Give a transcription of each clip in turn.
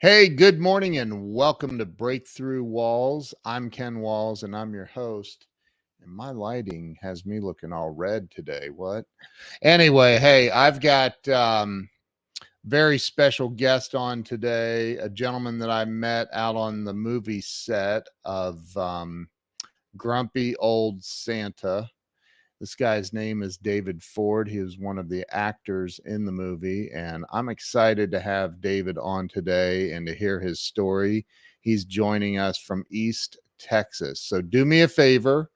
Hey, good morning and welcome to Breakthrough Walls. I'm Ken Walls and I'm your host. And my lighting has me looking all red today. What? Anyway, hey, I've got very special guest on today, a gentleman that I met out on the movie set of Grumpy Old Santa. This guy's name is David Ford. He was one of the actors in the movie, and I'm excited to have David on today and to hear his story. He's joining us from East Texas. So do me a favor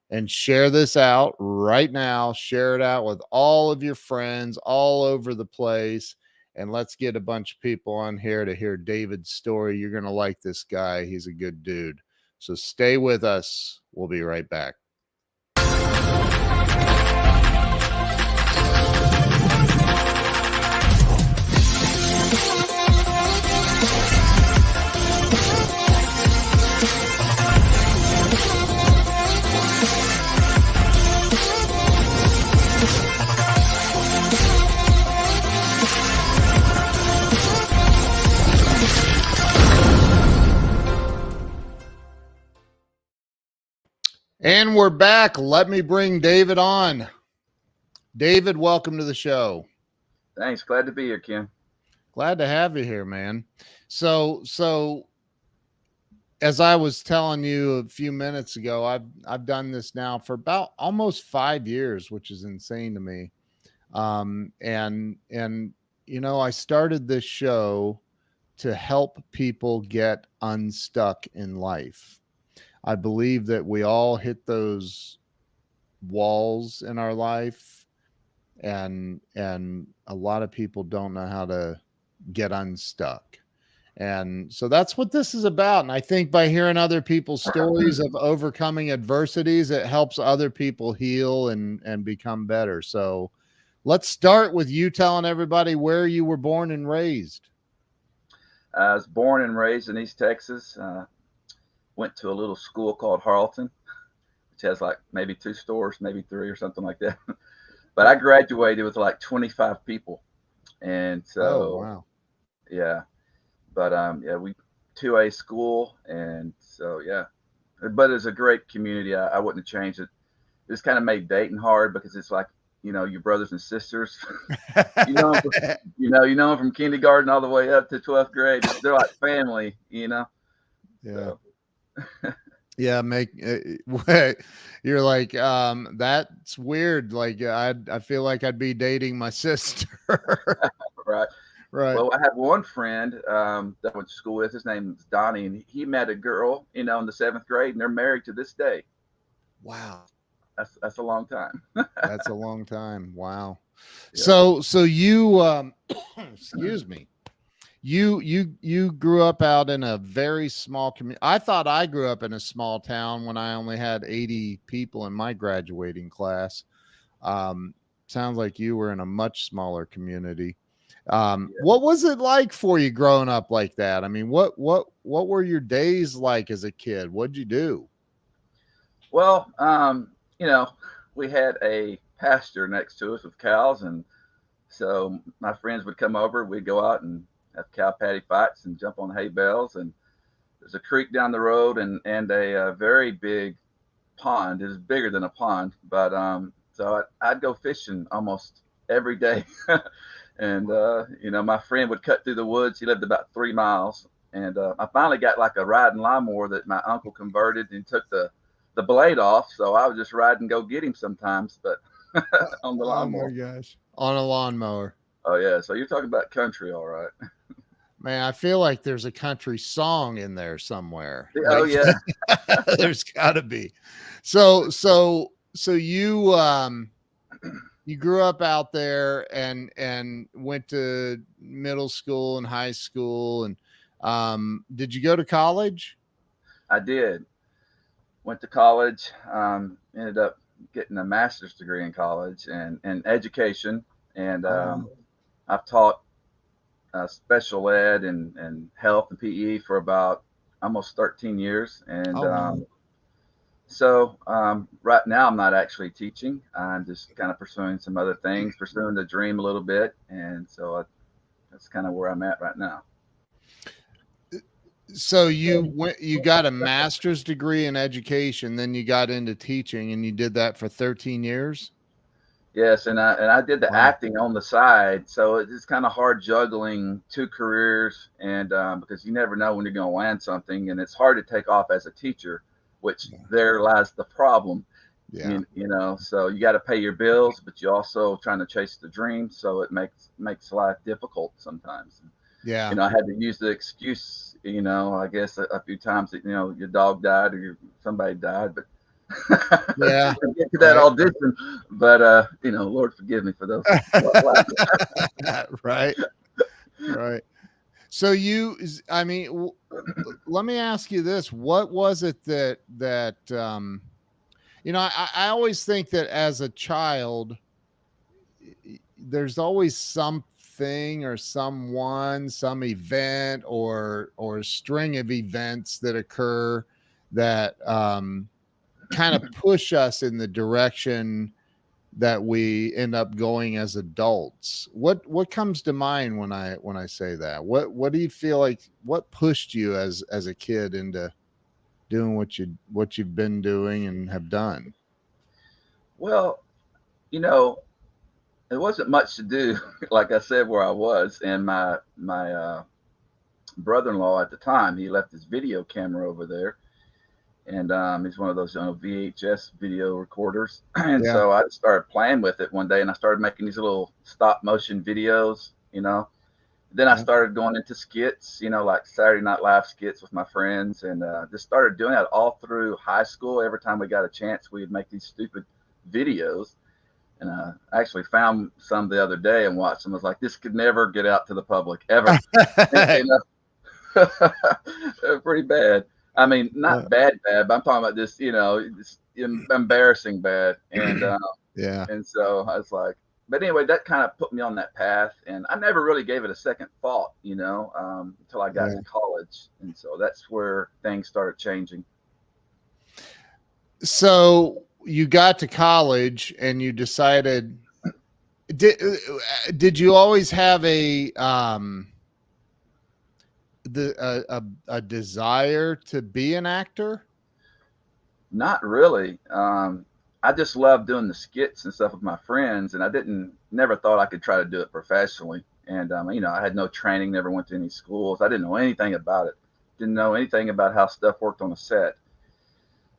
and share this out right now. Share it out with all of your friends all over the place. And let's get a bunch of people on here to hear David's story. You're going to like this guy. He's a good dude. So stay with us. We'll be right back. And we're back. Let me bring David on. David, welcome to the show. Thanks. Glad to be here, Ken. Glad to have you here, man. So as I was telling you a few minutes ago, I've done this now for about almost 5 years, which is insane to me. And I started this show to help people get unstuck in life. I believe that we all hit those walls in our life, and a lot of people don't know how to get unstuck. And so that's what this is about. And I think by hearing other people's stories of overcoming adversities, it helps other people heal and become better. So let's start with you telling everybody where you were born and raised. I was born and raised in East Texas. Went to a little school called Harleton, which has like maybe 2 stores, maybe 3 or something like that. But I graduated with like 25 people. And so, Wow. yeah, but yeah, we 2A school. And so, yeah, but it's a great community. I wouldn't have changed it. It's kind of made dating hard because it's like, your brothers and sisters, you know, 'em from, you know 'em from kindergarten all the way up to 12th grade. They're like family. Yeah. So, Yeah, you're like that's weird. Like I feel like I'd be dating my sister. right. Right. Well, I had one friend that I went to school with. His name is Donnie, and he met a girl, in the 7th grade, and they're married to this day. Wow. That's a long time. That's a long time. Wow. Yeah. So you excuse me. You grew up out in a very small community. I thought I grew up in a small town when I only had 80 people in my graduating class. Sounds like you were in a much smaller community. Yeah. What was it like for you growing up like that? I mean, what were your days like as a kid? What'd you do? Well, we had a pasture next to us with cows, and so my friends would come over. We'd go out and have cow patty fights and jump on hay bales. And there's a creek down the road and a very big pond. It was bigger than a pond, but so I'd go fishing almost every day. And my friend would cut through the woods. He lived about 3 miles, and I finally got like a riding lawnmower that my uncle converted and took the blade off. So I would just ride and go get him sometimes, but on the Oh my lawnmower. gosh. On a lawnmower. Oh yeah, so you're talking about country, all right? Man, I feel like there's a country song in there somewhere. Oh Like yeah. there's gotta be. So you grew up out there and went to middle school and high school, and did you go to college? I did. Went to college. Ended up getting a master's degree in college and education, and Oh wow. I've taught special ed and health and PE for about almost 13 years. And Oh wow. so right now I'm not actually teaching. I'm just kind of pursuing some other things, pursuing the dream a little bit. And so that's kind of where I'm at right now. So you got a master's degree in education, then you got into teaching, and you did that for 13 years. Yes, and I did the Wow. acting on the side, so it's kind of hard juggling two careers, and because you never know when you're going to land something, and it's hard to take off as a teacher, which Yeah. there lies the problem. Yeah. You know, so you got to pay your bills, but you also trying to chase the dream, so it makes life difficult sometimes. Yeah. I had to use the excuse, I guess a few times that your dog died or somebody died, but Yeah. to get to that Right. audition. But Lord forgive me for those. Right. Right. So I mean, let me ask you this. What was it I always think that as a child, there's always something or someone, some event or string of events that occur that kind of push us in the direction that we end up going as adults. What comes to mind when I say that? What do you feel like, what pushed you as a kid into doing what you've been doing and have done? Well, you know, it wasn't much to do, like I said, where I was, and my brother-in-law at the time, he left his video camera over there, and he's one of those VHS video recorders. And Yeah. so I started playing with it one day, and I started making these little stop motion videos. Then I Yeah. started going into skits, like Saturday Night Live skits with my friends, and just started doing that all through high school. Every time we got a chance, we'd make these stupid videos. And I actually found some the other day and watched them. I was like, this could never get out to the public ever. They're pretty bad. I mean, not bad, but I'm talking about this, this embarrassing bad. Yeah. And so I was like, but anyway, that kind of put me on that path, and I never really gave it a second thought, until I got Yeah. to college, and so that's where things started changing. So you got to college and you decided, did you always have a desire to be an actor? Not really. I just loved doing the skits and stuff with my friends, and I didn't never thought I could try to do it professionally. And I had no training, never went to any schools. I didn't know anything about it. Didn't know anything about how stuff worked on a set.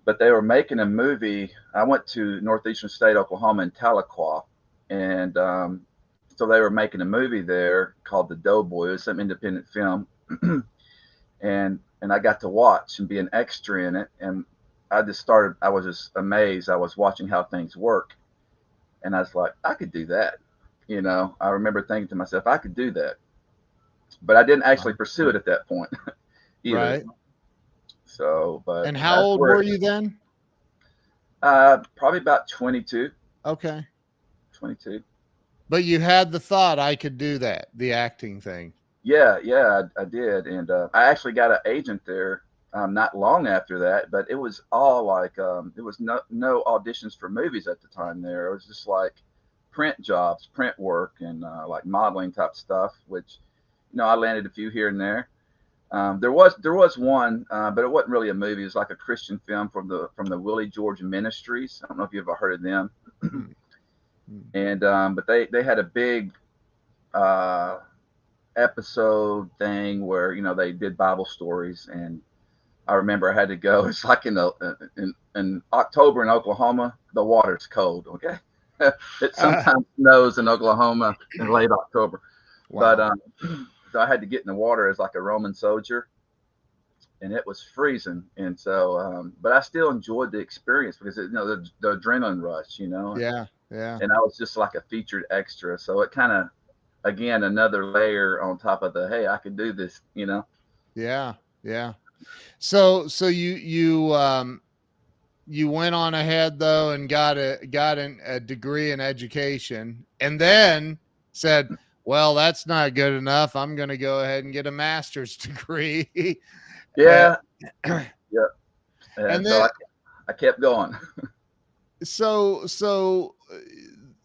But they were making a movie. I went to Northeastern State, Oklahoma, in Tahlequah, and so they were making a movie there called The Doughboy. It was some independent film, and I got to watch and be an extra in it. And I was just amazed. I was watching how things work, and I was like, I could do that. I remember thinking to myself, I could do that, but I didn't actually pursue it at that point either. Right. So, but And how that's old where were you then? probably about 22. Okay. 22. But you had the thought, I could do that, the acting thing. Yeah, I did, and I actually got an agent there not long after that. But it was all like it was no auditions for movies at the time. There, it was just like print jobs, print work, and like modeling type stuff. Which, I landed a few here and there. There was one, but it wasn't really a movie. It was like a Christian film from the Willie George Ministries. I don't know if you've ever heard of them. Hmm. And but they had a big uh, episode thing where they did Bible stories, and I remember I had to go. It's like in October in Oklahoma, the water's cold. Okay, it sometimes snows in Oklahoma in late October, but Wow. so I had to get in the water as like a Roman soldier, and it was freezing. And so, but I still enjoyed the experience because the adrenaline rush, Yeah. Yeah. and I was just like a featured extra. So it kind of, again, another layer on top of the, hey, I can do this. Yeah. Yeah. So you went on ahead though and got a degree in education, and then said, well, that's not good enough. I'm going to go ahead and get a master's degree. Yeah. And, Yeah. and And so then I kept going. so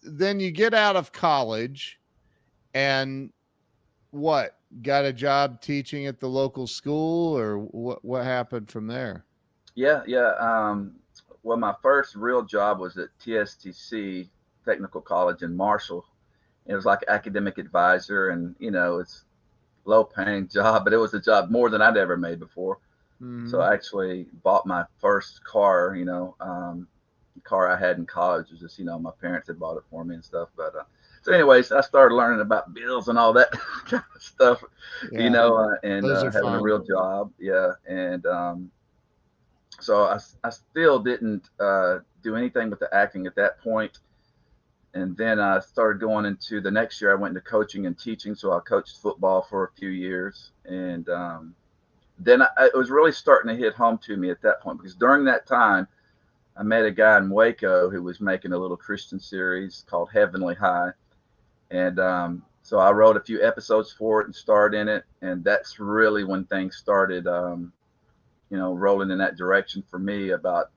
then you get out of college, and what got a job teaching at the local school, or what happened from there? Yeah, yeah. Well, my first real job was at TSTC Technical College in Marshall. It was like academic advisor, and it's low paying job, but it was a job more than I'd ever made before. So Mm-hmm. I actually bought my first car. The car I had in college was just, my parents had bought it for me and stuff. But so, anyways, I started learning about bills and all that kind of stuff, Yeah, and those are having a fun. real job. Yeah, and so I still didn't do anything with the acting at that point. And then I started going into the next year. I went into coaching and teaching. So I coached football for a few years, and then it was really starting to hit home to me at that point, because during that time I met a guy in Waco who was making a little Christian series called Heavenly High, and so I wrote a few episodes for it and starred in it, and that's really when things started, rolling in that direction for me about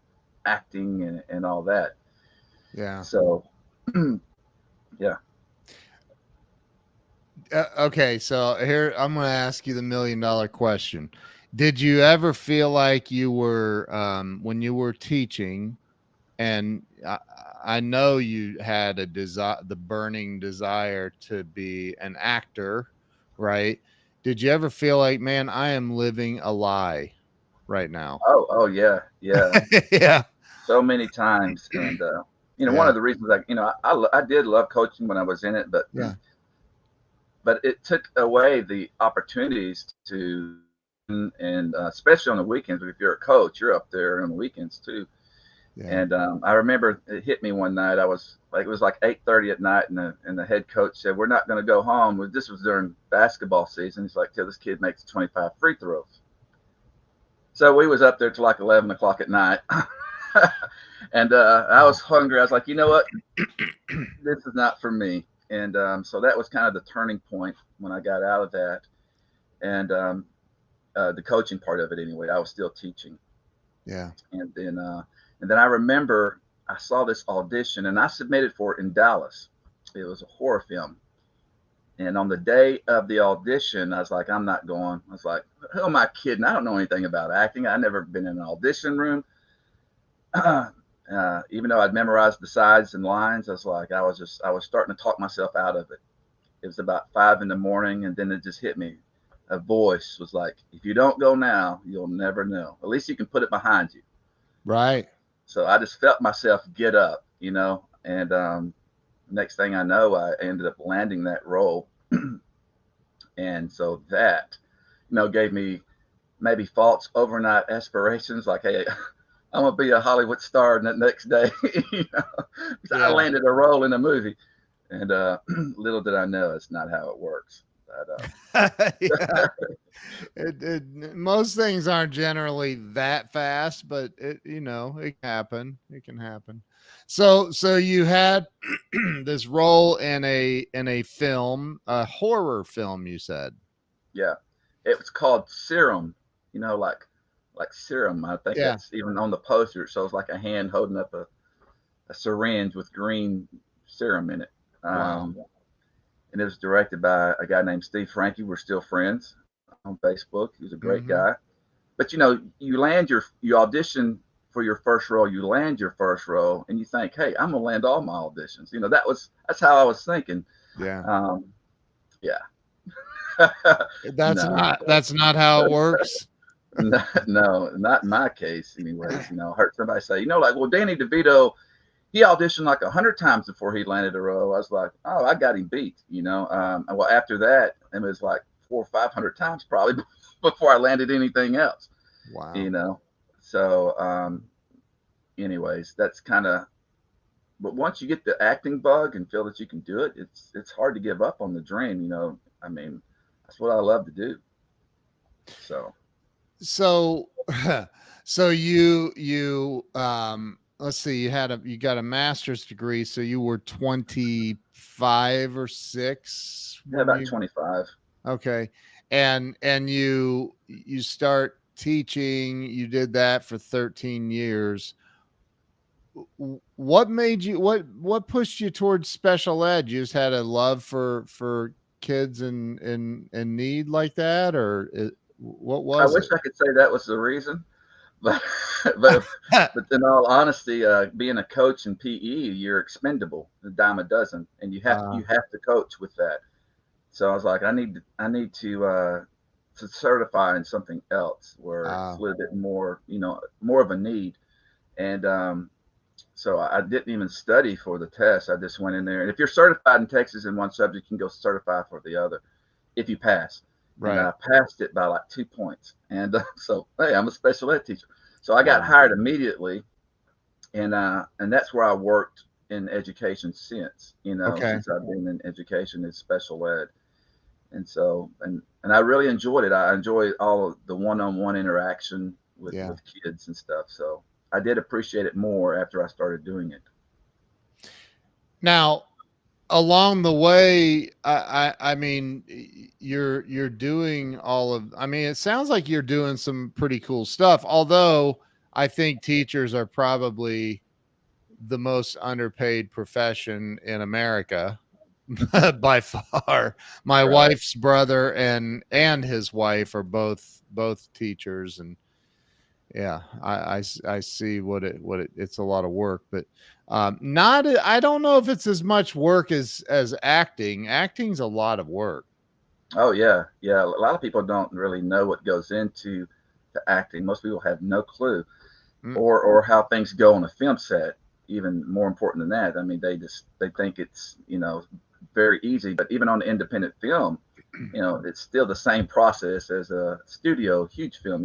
acting and all that. Yeah. So, yeah. Okay, so here I'm going to ask you the $1 million question. Did you ever feel like you were, when you were teaching, and I know you had a desire, the burning desire to be an actor, right? Did you ever feel like, man, I am living a lie right now? Oh yeah, yeah. Yeah. So many times, and one Yeah. of the reasons, I did love coaching when I was in it, but Yeah. it took away the opportunities to, and especially on the weekends. If you're a coach, you're up there on the weekends too. Yeah. And I remember it hit me one night. I was like, it was like 8:30 at night, and the head coach said, "We're not going to go home." This was during basketball season. He's like, "Till this kid makes 25 free throws." So we was up there till like 11 o'clock at night. And I was hungry. I was like, you know what? This is not for me. And so that was kind of the turning point when I got out of that. And the coaching part of it, anyway, I was still teaching. Yeah. And then I remember I saw this audition, and I submitted for it in Dallas. It was a horror film. And on the day of the audition, I was like, I'm not going. I was like, who am I kidding? I don't know anything about acting. I've never been in an audition room. Even though I'd memorized the sides and lines, I was starting to talk myself out of it. It was about 5 in the morning, and then it just hit me. A voice was like, if you don't go now, you'll never know. At least you can put it behind you. Right. So I just felt myself get up, and next thing I know, I ended up landing that role. And so that, gave me maybe false overnight aspirations, like, hey, I'm gonna be a Hollywood star the next day. I Yeah. landed a role in a movie, and little did I know it's not how it works. Yeah. But, Most things aren't generally that fast, but it can happen. It can happen. So you had this role in a film, a horror film, you said. yeah, it was called Serum. Like serum. I think Yeah. that's even on the poster. It shows like a hand holding up a syringe with green serum in it. Wow. And it was directed by a guy named Steve Frankie. We're still friends on Facebook. He's a great Hmm. guy. But you audition for your first role, you land your first role, and you think, hey, I'm gonna land all my auditions. That's how I was thinking. Yeah. Um, yeah. That's No, not how it works. no, no, not in my case, anyways. I heard somebody say, like, well, Danny DeVito, he auditioned like 100 times before he landed a role. I was like, oh, I got him beat. Well, after that, it was like 400 or 500 times probably before I landed anything else. Wow. You know, so anyways, that's kind of. But once you get the acting bug and feel that you can do it, it's hard to give up on the dream. I mean, that's what I love to do. So So so you let's see, you got a master's degree, so you were 25 or 6 yeah, when about you 25. okay. And you start teaching, you did that for 13 years. What made you, what pushed you towards special ed? You just had a love for kids in need like that, or what I was wish it? I could say that was the reason, but but but in all honesty, being a coach in PE, you're expendable, a dime a dozen, and uh, you have to coach with that. So I was like, I need to certify in something else where it's uh, a little bit more, more of a need. And so I didn't even study for the test. I just went in there. And if you're certified in Texas in one subject, you can go certify for the other if you pass. And right. I passed it by like 2 points. And so, hey, I'm a special ed teacher. So I got Wow. hired immediately, and that's where I worked in education since. Okay. Since I've been in education as special ed. And so, and I really enjoyed it. I enjoy all of the one-on-one interaction Yeah. with kids and stuff. So I did appreciate it more after I started doing it. Now, along the way, I mean, you're doing all of. I mean, it sounds like you're doing some pretty cool stuff. Although I think teachers are probably the most underpaid profession in America by far. My Right. wife's brother and his wife are both teachers, and yeah, I see it's a lot of work, but not I don't know if it's as much work as acting. Acting's a lot of work. Oh yeah, yeah. A lot of people don't really know what goes into the acting. Most people have no clue, Mm, or how things go on a film set. Even more important than that, I mean, they think it's very easy. But even on the independent film, it's still the same process as a studio huge film.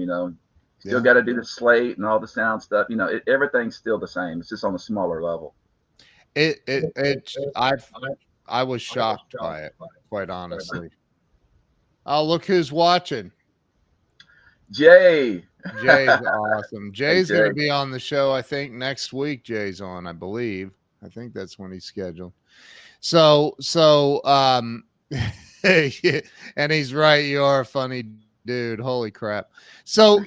Still yeah. got to do the slate and all the sound stuff. Everything's still the same. It's just on a smaller level. I was shocked by it, quite honestly. Oh, look who's watching. Jay, Jay's awesome. hey Jay's going to Jay. be on the show, I think, next week. Jay's on, I believe. I think that's when he's scheduled. So, and he's right. You are a funny dude. Holy crap. So,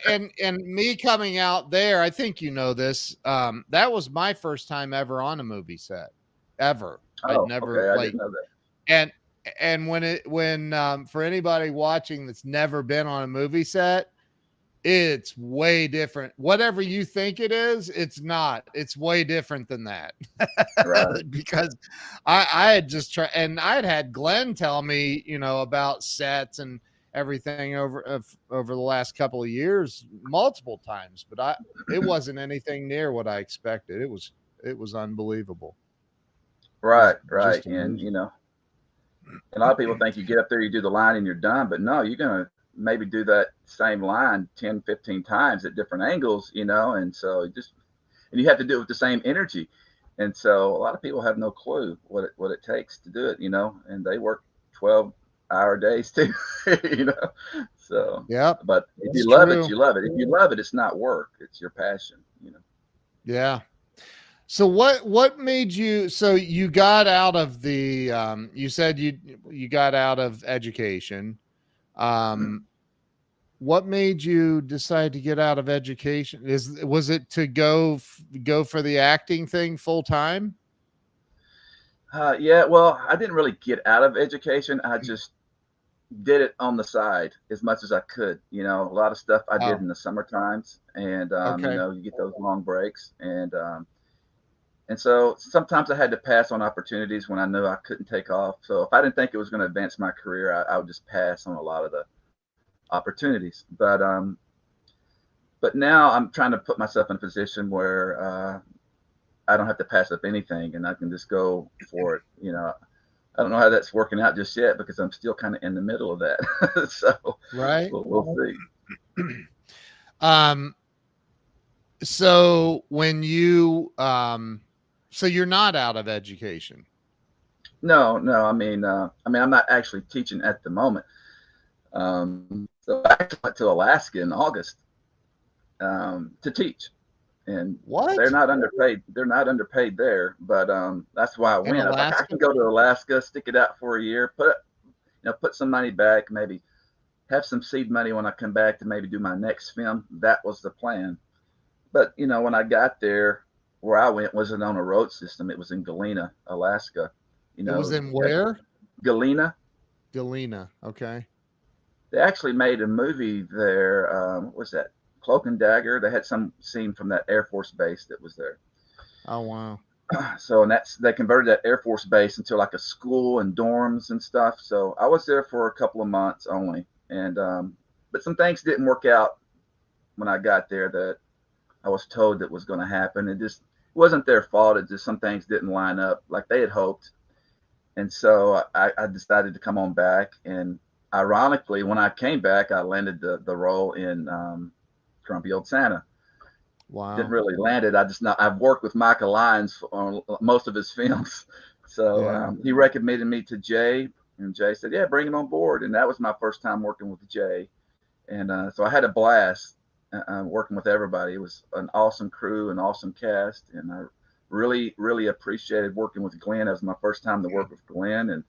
and me coming out there, I think you know this. That was my first time ever on a movie set, ever. I'd Oh, never okay. I like, didn't know that. and, and when for anybody watching that's never been on a movie set, it's way different. Whatever you think it is, it's not. It's way different than that. Right. Because I had just tried, and I had Glenn tell me, about sets and everything over the last couple of years multiple times, but it wasn't anything near what I expected. It was unbelievable. It was Right, right. just And amazing. a lot of people think you get up there, you do the line and you're done, but no, you're going to maybe do that same line 10, 15 times at different angles, and so and you have to do it with the same energy. And so a lot of people have no clue what it takes to do it, and they work 12-hour days too, you know. So, Yep, but if it's you love it, true. you love it. If you love it, it's not work, it's your passion. Yeah. So what made you so you got out of the you said you got out of education. Um what made you decide to get out of education? Was it to go for the acting thing full time? Yeah, well, I didn't really get out of education. I just did it on the side as much as I could. A lot of stuff I did Oh, in the summer times, and okay. you get those long breaks, and so sometimes I had to pass on opportunities when I knew I couldn't take off. So if I didn't think it was going to advance my career, I would just pass on a lot of the opportunities. But now I'm trying to put myself in a position where I don't have to pass up anything, and I can just go for it. I don't know how that's working out just yet because I'm still kind of in the middle of that. So Right. we'll see. um so when you so you're not out of education. No, no. I'm not actually teaching at the moment. So I actually went to Alaska in August to teach, and they're What? not underpaid. They're not underpaid there, but that's why I In went. I was like, I Alaska? can go to Alaska, stick it out for a year, put some money back, maybe have some seed money when I come back to maybe do my next film. That was the plan. But when I got there, where I went wasn't on a road system. It was in Galena, Alaska. It was You in had where? Galena. Galena. Okay. They actually made a movie there. What was that? Cloak and Dagger. They had some scene from that Air Force base that was there. Oh, wow. So, and they converted that Air Force base into like a school and dorms and stuff. So I was there for a couple of months only, and but some things didn't work out when I got there that I was told that was going to happen. It just wasn't their fault. It just some things didn't line up like they had hoped, and so I decided to come on back. And ironically, when I came back, I landed the role in Grumpy Old Santa. Didn't Wow. really land it. I've worked with Michael Lyons on most of his films, so Yeah. he recommended me to Jay, and Jay said, "Yeah, bring him on board." And that was my first time working with Jay, and so I had a blast working with everybody. It was an awesome crew, an awesome cast, and I really, really appreciated working with Glenn. That was my first time to work with Glenn, and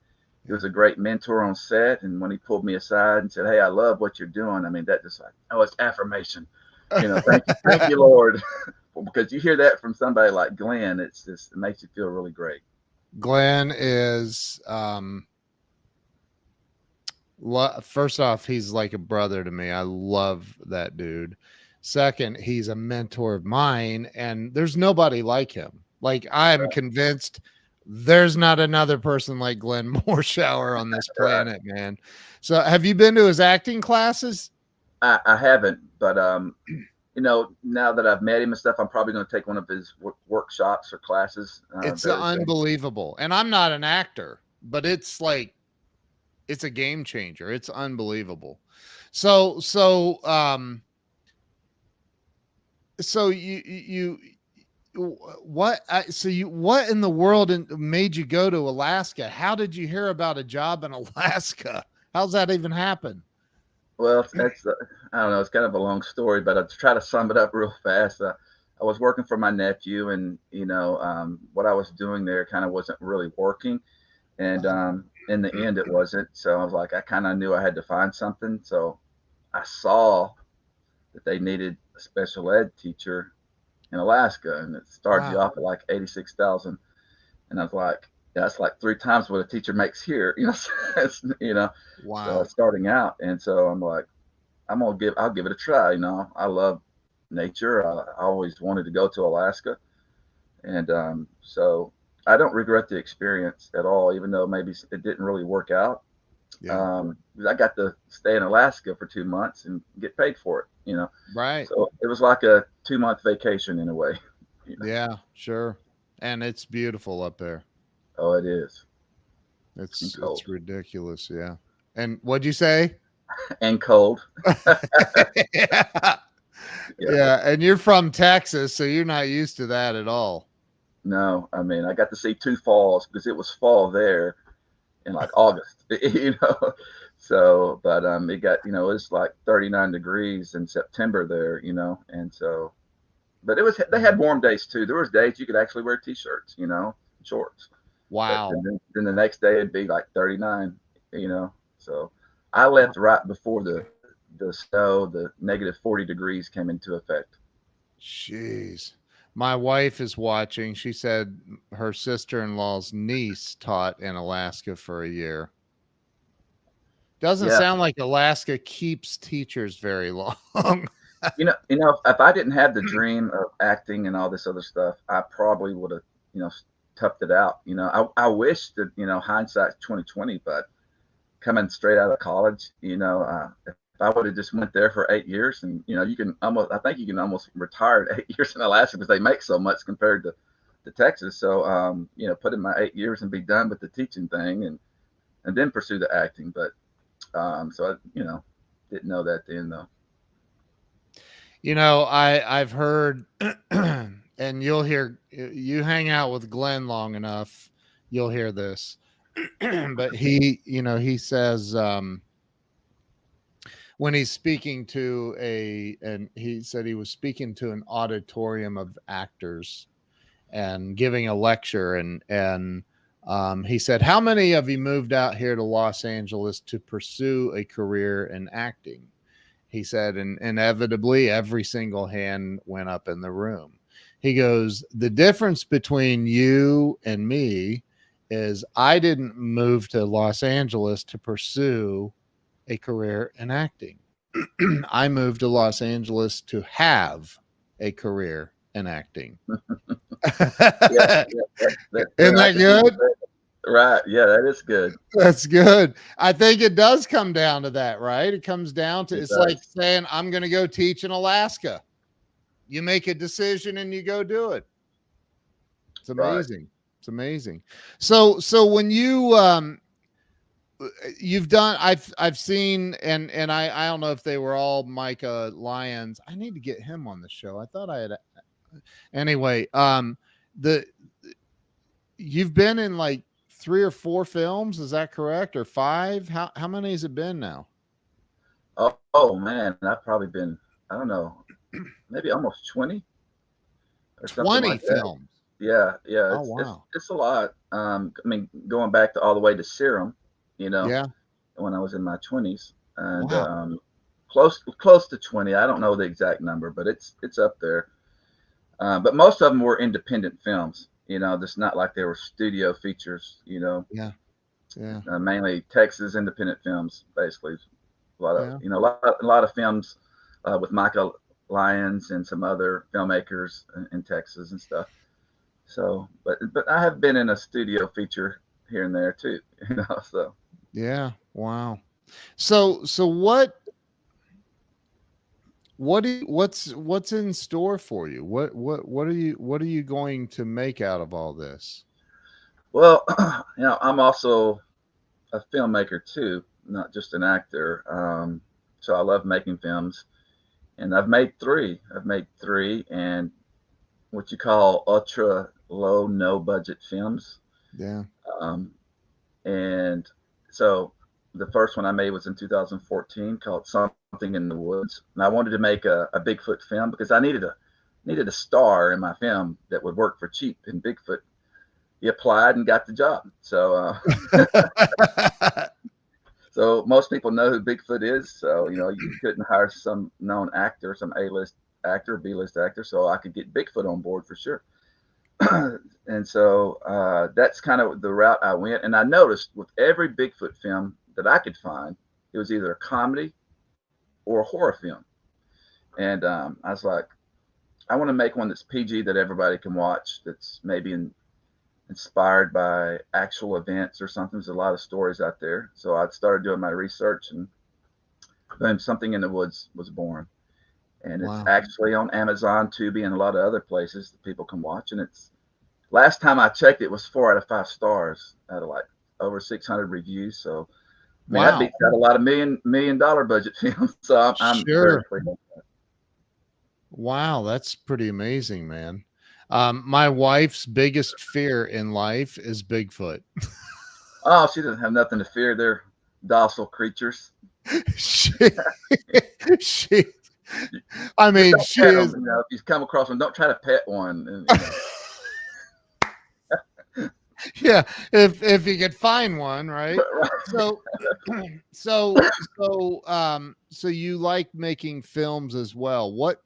he was a great mentor on set. And when he pulled me aside and said, "Hey, I love what you're doing," I mean, that just like, oh, it's affirmation. Thank you, Lord, because you hear that from somebody like Glenn, it makes you feel really great. Glenn is first off, he's like a brother to me. I love that dude. Second, he's a mentor of mine, and there's nobody like him. Like, I'm Right. convinced there's not another person like Glenn Morshower on this planet, man. So have you been to his acting classes? I haven't, but now that I've met him and stuff, I'm probably going to take one of his workshops or classes It's very soon. unbelievable. And I'm not an actor, but it's like, it's a game changer. It's unbelievable. So you what what in the world made you go to Alaska? How did you hear about a job in Alaska? How's that even happen? Well, that's I don't know. It's kind of a long story, but I'll try to sum it up real fast. I was working for my nephew, and what I was doing there kind of wasn't really working, and in the end, it wasn't. So I was like, I kind of knew I had to find something. So I saw that they needed a special ed teacher in Alaska, and it started you Wow. off at like 86,000, and I was like, that's like three times what a teacher makes here, Wow. starting out, and so I'm like, I'll give it a try. I love nature. I always wanted to go to Alaska, and so I don't regret the experience at all, even though maybe it didn't really work out. Yeah. I got to stay in Alaska for 2 months and get paid for it. Right. So it was like a 2-month vacation in a way. Yeah, sure. And it's beautiful up there. Oh, it is. And It's cold. ridiculous. Yeah. And what'd you say? And cold. Yeah. Yeah. Yeah. And you're from Texas, so you're not used to that at all. No, I mean, I got to see two falls because it was fall there in like August, So, but it got, it's like 39 degrees in September there, and so, but they had warm days too. There was days you could actually wear t-shirts, shorts. But Wow. then the next day it'd be like 39, So I left right before the snow, the negative 40 degrees came into effect. Jeez. My wife is watching. She said her sister-in-law's niece taught in Alaska for a year. Doesn't Yeah. sound like Alaska keeps teachers very long. If I didn't have the dream of acting and all this other stuff, I probably would have, toughed it out. I wish that, hindsight's 2020, but coming straight out of college, if I would have just went there for 8 years, and I think you can almost retire at 8 years in Alaska because they make so much compared to Texas. So, put in my 8 years and be done with the teaching thing, and then pursue the acting. But so I, didn't know that then though. I've heard, and you'll hear, you hang out with Glenn long enough, you'll hear this. But he says, when he's speaking to and he said he was speaking to an auditorium of actors and giving a lecture, and he said, how many of you moved out here to Los Angeles to pursue a career in acting? He said, and inevitably every single hand went up in the room. He goes, the difference between you and me is I didn't move to Los Angeles to pursue a career in acting. I moved to Los Angeles to have a career in acting. Yeah, Isn't I that can see good? that. Right. Yeah, that is good. That's good. I think it does come down to that, right? It comes down to It it's like does. saying, I'm going to go teach in Alaska. You make a decision and you go do it. It's Right. amazing. It's amazing. So when you've done, I've seen, and I don't know if they were all Micah Lyons. I need to get him on the show. I thought I had, anyway, the, you've been in like 3 or 4 films. Is that correct? Or 5? How many has it been now? Oh man, I've probably been, I don't know, maybe almost 20 or something 20 like that. films. Yeah, Oh, it's wow. it's a lot. I mean, going back to all the way to Serum, you know, Yeah. when I was in my 20s, and Wow. close to 20. I don't know the exact number, but it's up there. But most of them were independent films. You know, it's not like they were studio features. You know, Yeah. Yeah. mainly Texas independent films, basically. A lot of Yeah. a lot of films with Michael Lyons and some other filmmakers in Texas and stuff. So, but I have been in a studio feature here and there too. You know, so Yeah. Wow. So what's in store for you? What are you going to make out of all this? well, you know, I'm also a filmmaker too, not just an actor. So I love making films, and I've made 3. I've made 3, and what you call ultra low, no budget films. Yeah. Um, and so the first one I made was in 2014 called Something in the Woods. And I wanted to make a Bigfoot film because I needed a star in my film that would work for cheap. And Bigfoot, he applied and got the job. So most people know who Bigfoot is. So, you know, you couldn't hire some known actor, some A-list actor, B-list actor. So I could get Bigfoot on board for sure. And so that's kind of the route I went. And I noticed with every Bigfoot film that I could find, it was either a comedy or a horror film. And I was like, I want to make one that's PG that everybody can watch. That's maybe inspired by actual events or something. There's a lot of stories out there. So I started doing my research, and then Something in the Woods was born. And it's Wow. actually on Amazon, Tubi, and a lot of other places that people can watch. And it's last time I checked, it was 4 out of 5 stars out of like over 600 reviews. So I mean that Wow. beats out a lot of million dollar budget films. So I'm very Sure. pleased. Wow, that's pretty amazing, man. My wife's biggest fear in life is Bigfoot. Oh, she doesn't have nothing to fear. They're docile creatures. she, she, I Just mean, don't she pet them. is. You know, if you come across one, don't try to pet one. And, you know. Yeah, if you could find one, right? So, so, so you like making films as well. What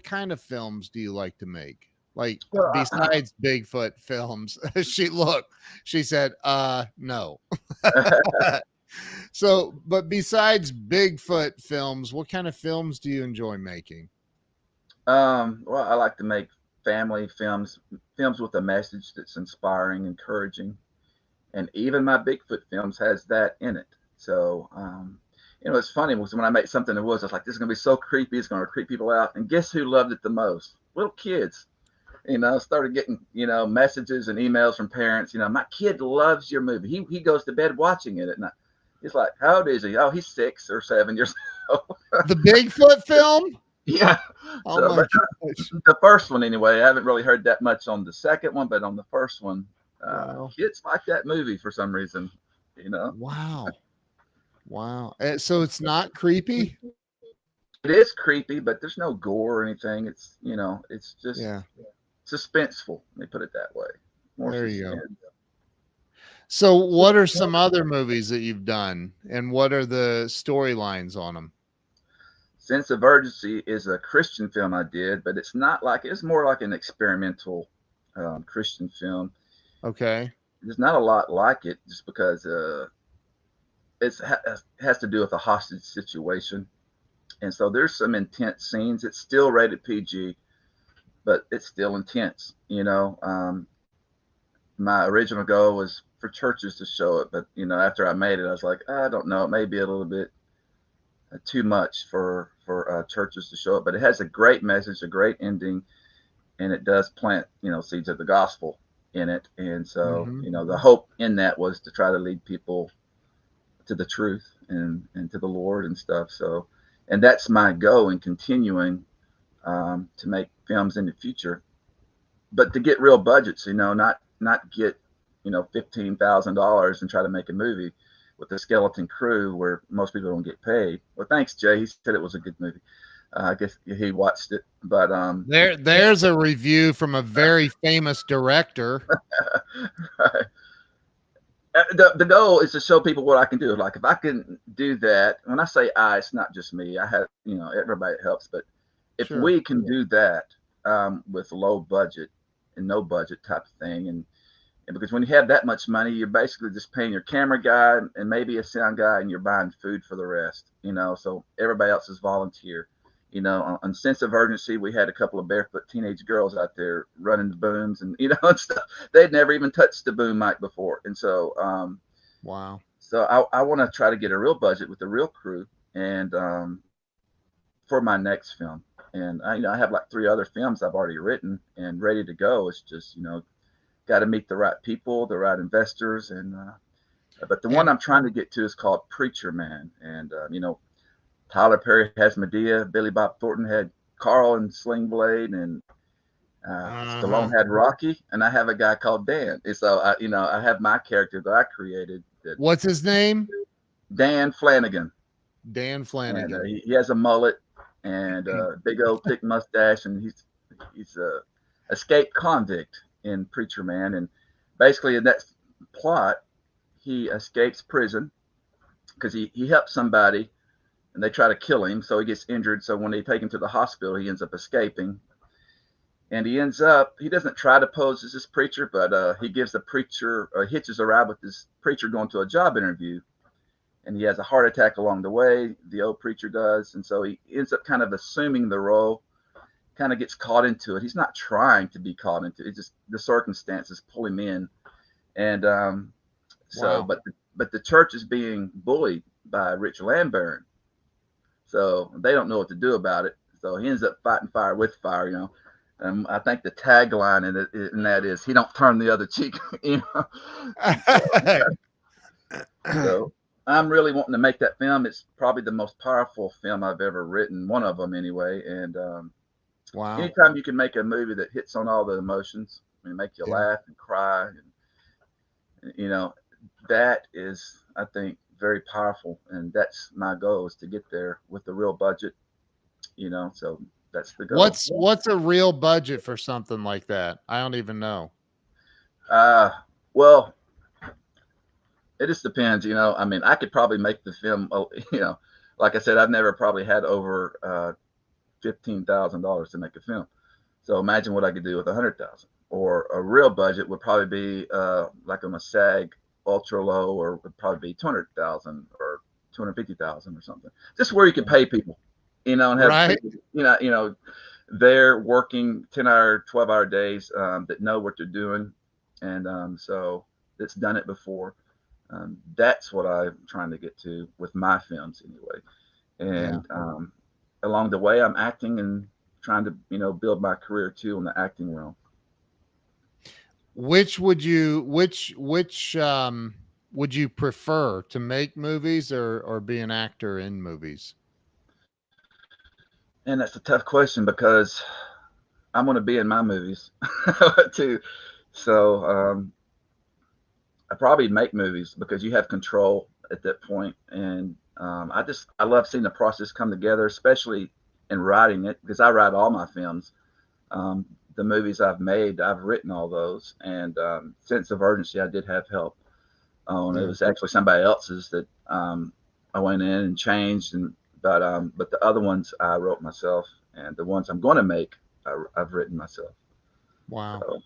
kind of films do you like to make? Like Well, besides Bigfoot films? She said, no. So, but besides Bigfoot films, what kind of films do you enjoy making? well, I like to make family films, films with a message that's inspiring, encouraging, and even my Bigfoot films has that in it. So, you know, it's funny because when I make something that was, I was like, this is gonna be so creepy, it's gonna creep people out. And guess who loved it the most? Little kids. You know, started getting, you know, messages and emails from parents. You know, my kid loves your movie. He goes to bed watching it at night. He's like, how old is he? Oh, he's 6 or 7 years old. The Bigfoot film? Yeah. Oh So, my but gosh. the first one anyway, I haven't really heard that much on the second one, but on the first one, Wow. kids like that movie for some reason. You know, Wow. Wow. So it's not creepy? it is creepy, but there's no gore or anything. It's, you know, it's just Yeah. suspenseful. Let me put it that way. More There you go. suspense. So what are some other movies that you've done and what are the storylines on them? Sense of Urgency is a Christian film I did, but it's more like an experimental Christian film. Okay. there's not a lot like it, just because it has to do with a hostage situation, and so there's some intense scenes. It's still rated PG, but it's still intense. My original goal was for churches to show it, but after I made it, I was like, I don't know, it may be a little bit too much for churches to show it. But it has a great message, a great ending, and it does plant seeds of the gospel in it. And so the hope in that was to try to lead people to the truth and to the Lord and stuff. So, and that's my goal in continuing to make films in the future, but to get real budgets, not get $15,000 and try to make a movie with a skeleton crew where most people don't get paid. Well, thanks, Jay. He said it was a good movie. I guess he watched it, but there's a review from a very famous director. Right. The goal is to show people what I can do. Like, if I can do that, when I say it's not just me. I have everybody helps, but if we can do that with low budget and no budget type of thing, and because when you have that much money, you're basically just paying your camera guy and maybe a sound guy, and you're buying food for the rest. So everybody else is volunteer. On Sense of Urgency, we had a couple of barefoot teenage girls out there running the booms and and stuff. They'd never even touched the boom mic before, and so wow. So I want to try to get a real budget with a real crew, and for my next film. And I have like 3 other films I've already written and ready to go. It's just got to meet the right people, the right investors, and but the one I'm trying to get to is called Preacher Man, and Tyler Perry has Medea, Billy Bob Thornton had Carl and Sling Blade, and Stallone had Rocky, and I have a guy called Dan. And so I have my character that I created. What's his name? Dan Flanagan. Dan Flanagan. And, he has a mullet and a big old thick mustache, and he's a escaped convict in Preacher Man, and basically in that plot, he escapes prison because he helped somebody, and they try to kill him, so he gets injured. So when they take him to the hospital, he ends up escaping, and he doesn't try to pose as this preacher, but he gives the preacher, hitches a ride with this preacher going to a job interview, and he has a heart attack along the way, the old preacher does, and so he ends up kind of assuming the role, kind of gets caught into it. He's not trying to be caught into it. It's just the circumstances pull him in. And wow. but the church is being bullied by Rich Lamburn. So they don't know what to do about it. So he ends up fighting fire with fire, I think the tagline in that is, he don't turn the other cheek. So I'm really wanting to make that film. It's probably the most powerful film I've ever written, one of them anyway. And wow. Anytime you can make a movie that hits on all the emotions, make you laugh and cry, and that is, I think, very powerful. And that's my goal, is to get there with a real budget. So that's the goal. What's a real budget for something like that? I don't even know. Well, it just depends. I could probably make the film. Like I said, I've never probably had over $15,000 to make a film. So imagine what I could do with 100,000. Or a real budget would probably be like on a SAG ultra low, or would probably be 200,000 or 250,000 or something. Just where you can pay people, and have people, they're working 10-hour, 12-hour days that know what they're doing, and so that's done it before. That's what I'm trying to get to with my films anyway. And along the way, I'm acting and trying to build my career too in the acting realm. Which would you prefer, to make movies or be an actor in movies? And that's a tough question, because I'm going to be in my movies too. So I probably make movies, because you have control at that point. And I love seeing the process come together, especially in writing it, because I write all my films. The movies I've made, I've written all those. And Sense of Urgency, I did have help on. It was actually somebody else's that I went in and changed, but the other ones I wrote myself, and the ones I'm going to make, I've written myself. Wow. So,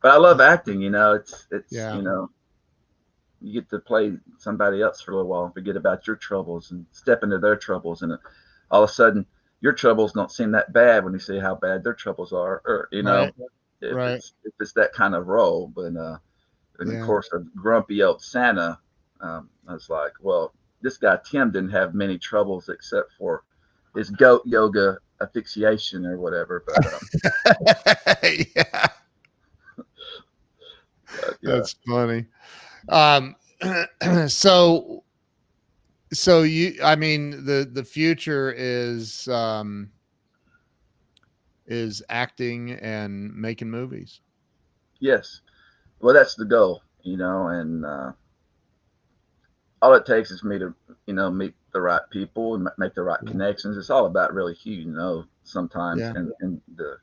But I love acting. It's Yeah. you get to play somebody else for a little while and forget about your troubles and step into their troubles, and all of a sudden your troubles don't seem that bad when you see how bad their troubles are, or Right. if Right. it's that kind of role. But and of Yeah. course, a grumpy old Santa. I was like, well, this guy Tim didn't have many troubles except for his goat yoga asphyxiation or whatever. Yeah. Yeah, That's funny. Um, so I mean, the future is acting and making movies. yes. Well, that's the goal, and all it takes is me to, meet the right people and make the right Yeah. connections. It's all about really who sometimes Yeah. in the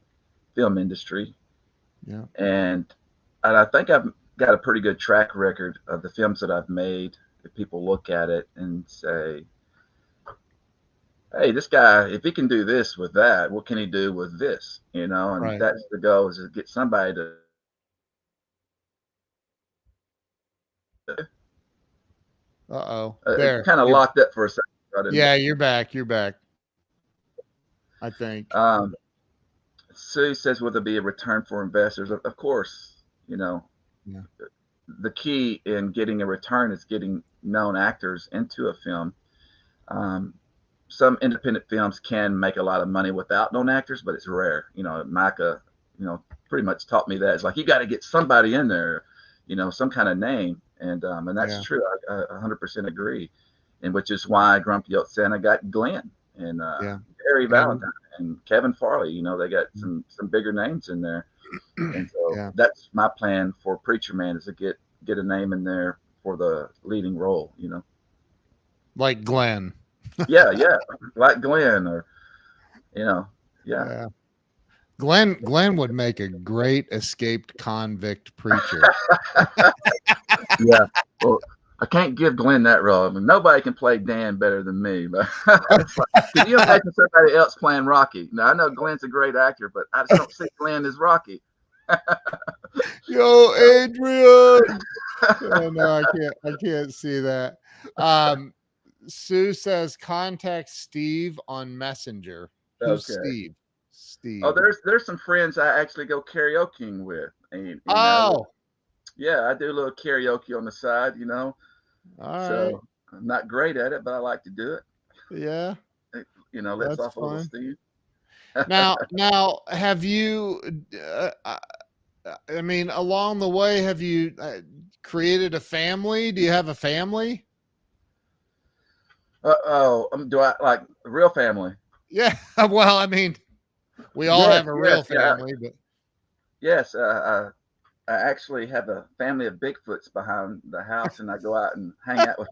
film industry. Yeah. And I think I've got a pretty good track record of the films that I've made. That people look at it and say, "Hey, this guy, if he can do this with that, what can he do with this?" And Right. that's the goal, is to get somebody to. Uh-oh. It There. kind of locked up for a second. So I didn't. Yeah, you're back. You're back. I think. Um, Sue says, "Will there be a return for investors?" Of course, Yeah. the key in getting a return is getting known actors into a film. Um, some independent films can make a lot of money without known actors, but it's rare. Micah, pretty much taught me that. It's like you got to get somebody in there, some kind of name, and that's Yeah. true. I 100% agree, and which is why Grumpy Old Santa got Glenn and Yeah. Barry Valentine and Kevin Farley. They got some bigger names in there, and so Yeah. that's my plan for Preacher Man, is to get a name in there for the leading role. Like Glenn. Yeah, like Glenn, or yeah. Yeah. Glenn would make a great escaped convict preacher. Yeah. Well, I can't give Glenn that role. I mean, nobody can play Dan better than me. But it's like, can you imagine somebody else playing Rocky? Now I know Glenn's a great actor, but I just don't see Glenn as Rocky. Yo, Adrian. Oh, no, I can't see that. Sue says contact Steve on Messenger. Who's Okay. Steve? Steve. Oh, there's some friends I actually go karaokeing with. And, Oh, yeah, I do a little karaoke on the side, all right. So I'm not great at it, but I like to do it. Yeah, Lets that's off a little fun. steam. Now, have you? I mean, along the way, have you created a family? Do you have a family? Do I like a real family? Yeah. Well, I mean, we all have a real family, but yes, I actually have a family of Bigfoots behind the house, and I go out and hang out with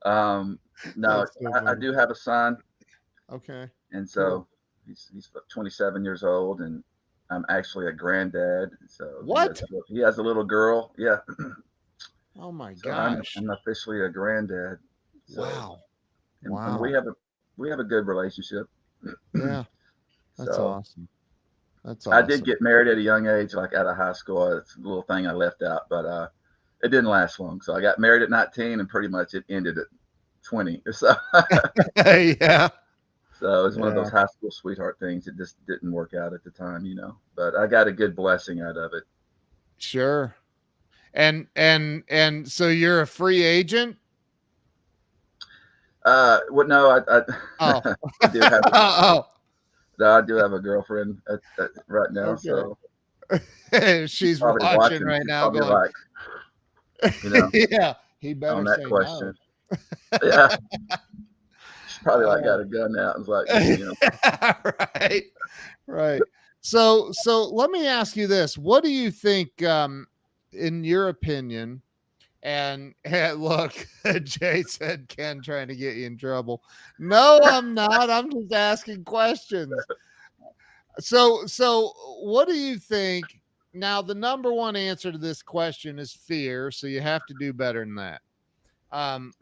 them. No, so I do have a son, okay. and so he's 27 years old, and I'm actually a granddad. So What? He has a little girl. Yeah. Oh my So gosh! I'm officially a granddad. So, Wow! And Wow! we have a good relationship. Yeah, that's So awesome. That's I awesome. did get married at a young age, like out of high school. It's a little thing I left out, but it didn't last long. So I got married at 19, and pretty much it ended at 20. So Yeah. so it was one of those high school sweetheart things. It just didn't work out at the time, But I got a good blessing out of it. Sure. And so you're a free agent? Well, no, Oh. I do have Oh. No, I do have a girlfriend right now. Okay. So she's watching right She's now, going, like, yeah, he better on that say question. no. Yeah. She's probably like got a gun out and was like, right. So let me ask you this. What do you think, in your opinion, and look, Jay said Ken trying to get you in trouble. No, I'm not. I'm just asking questions. So what do you think? Now, the number one answer to this question is fear. So you have to do better than that.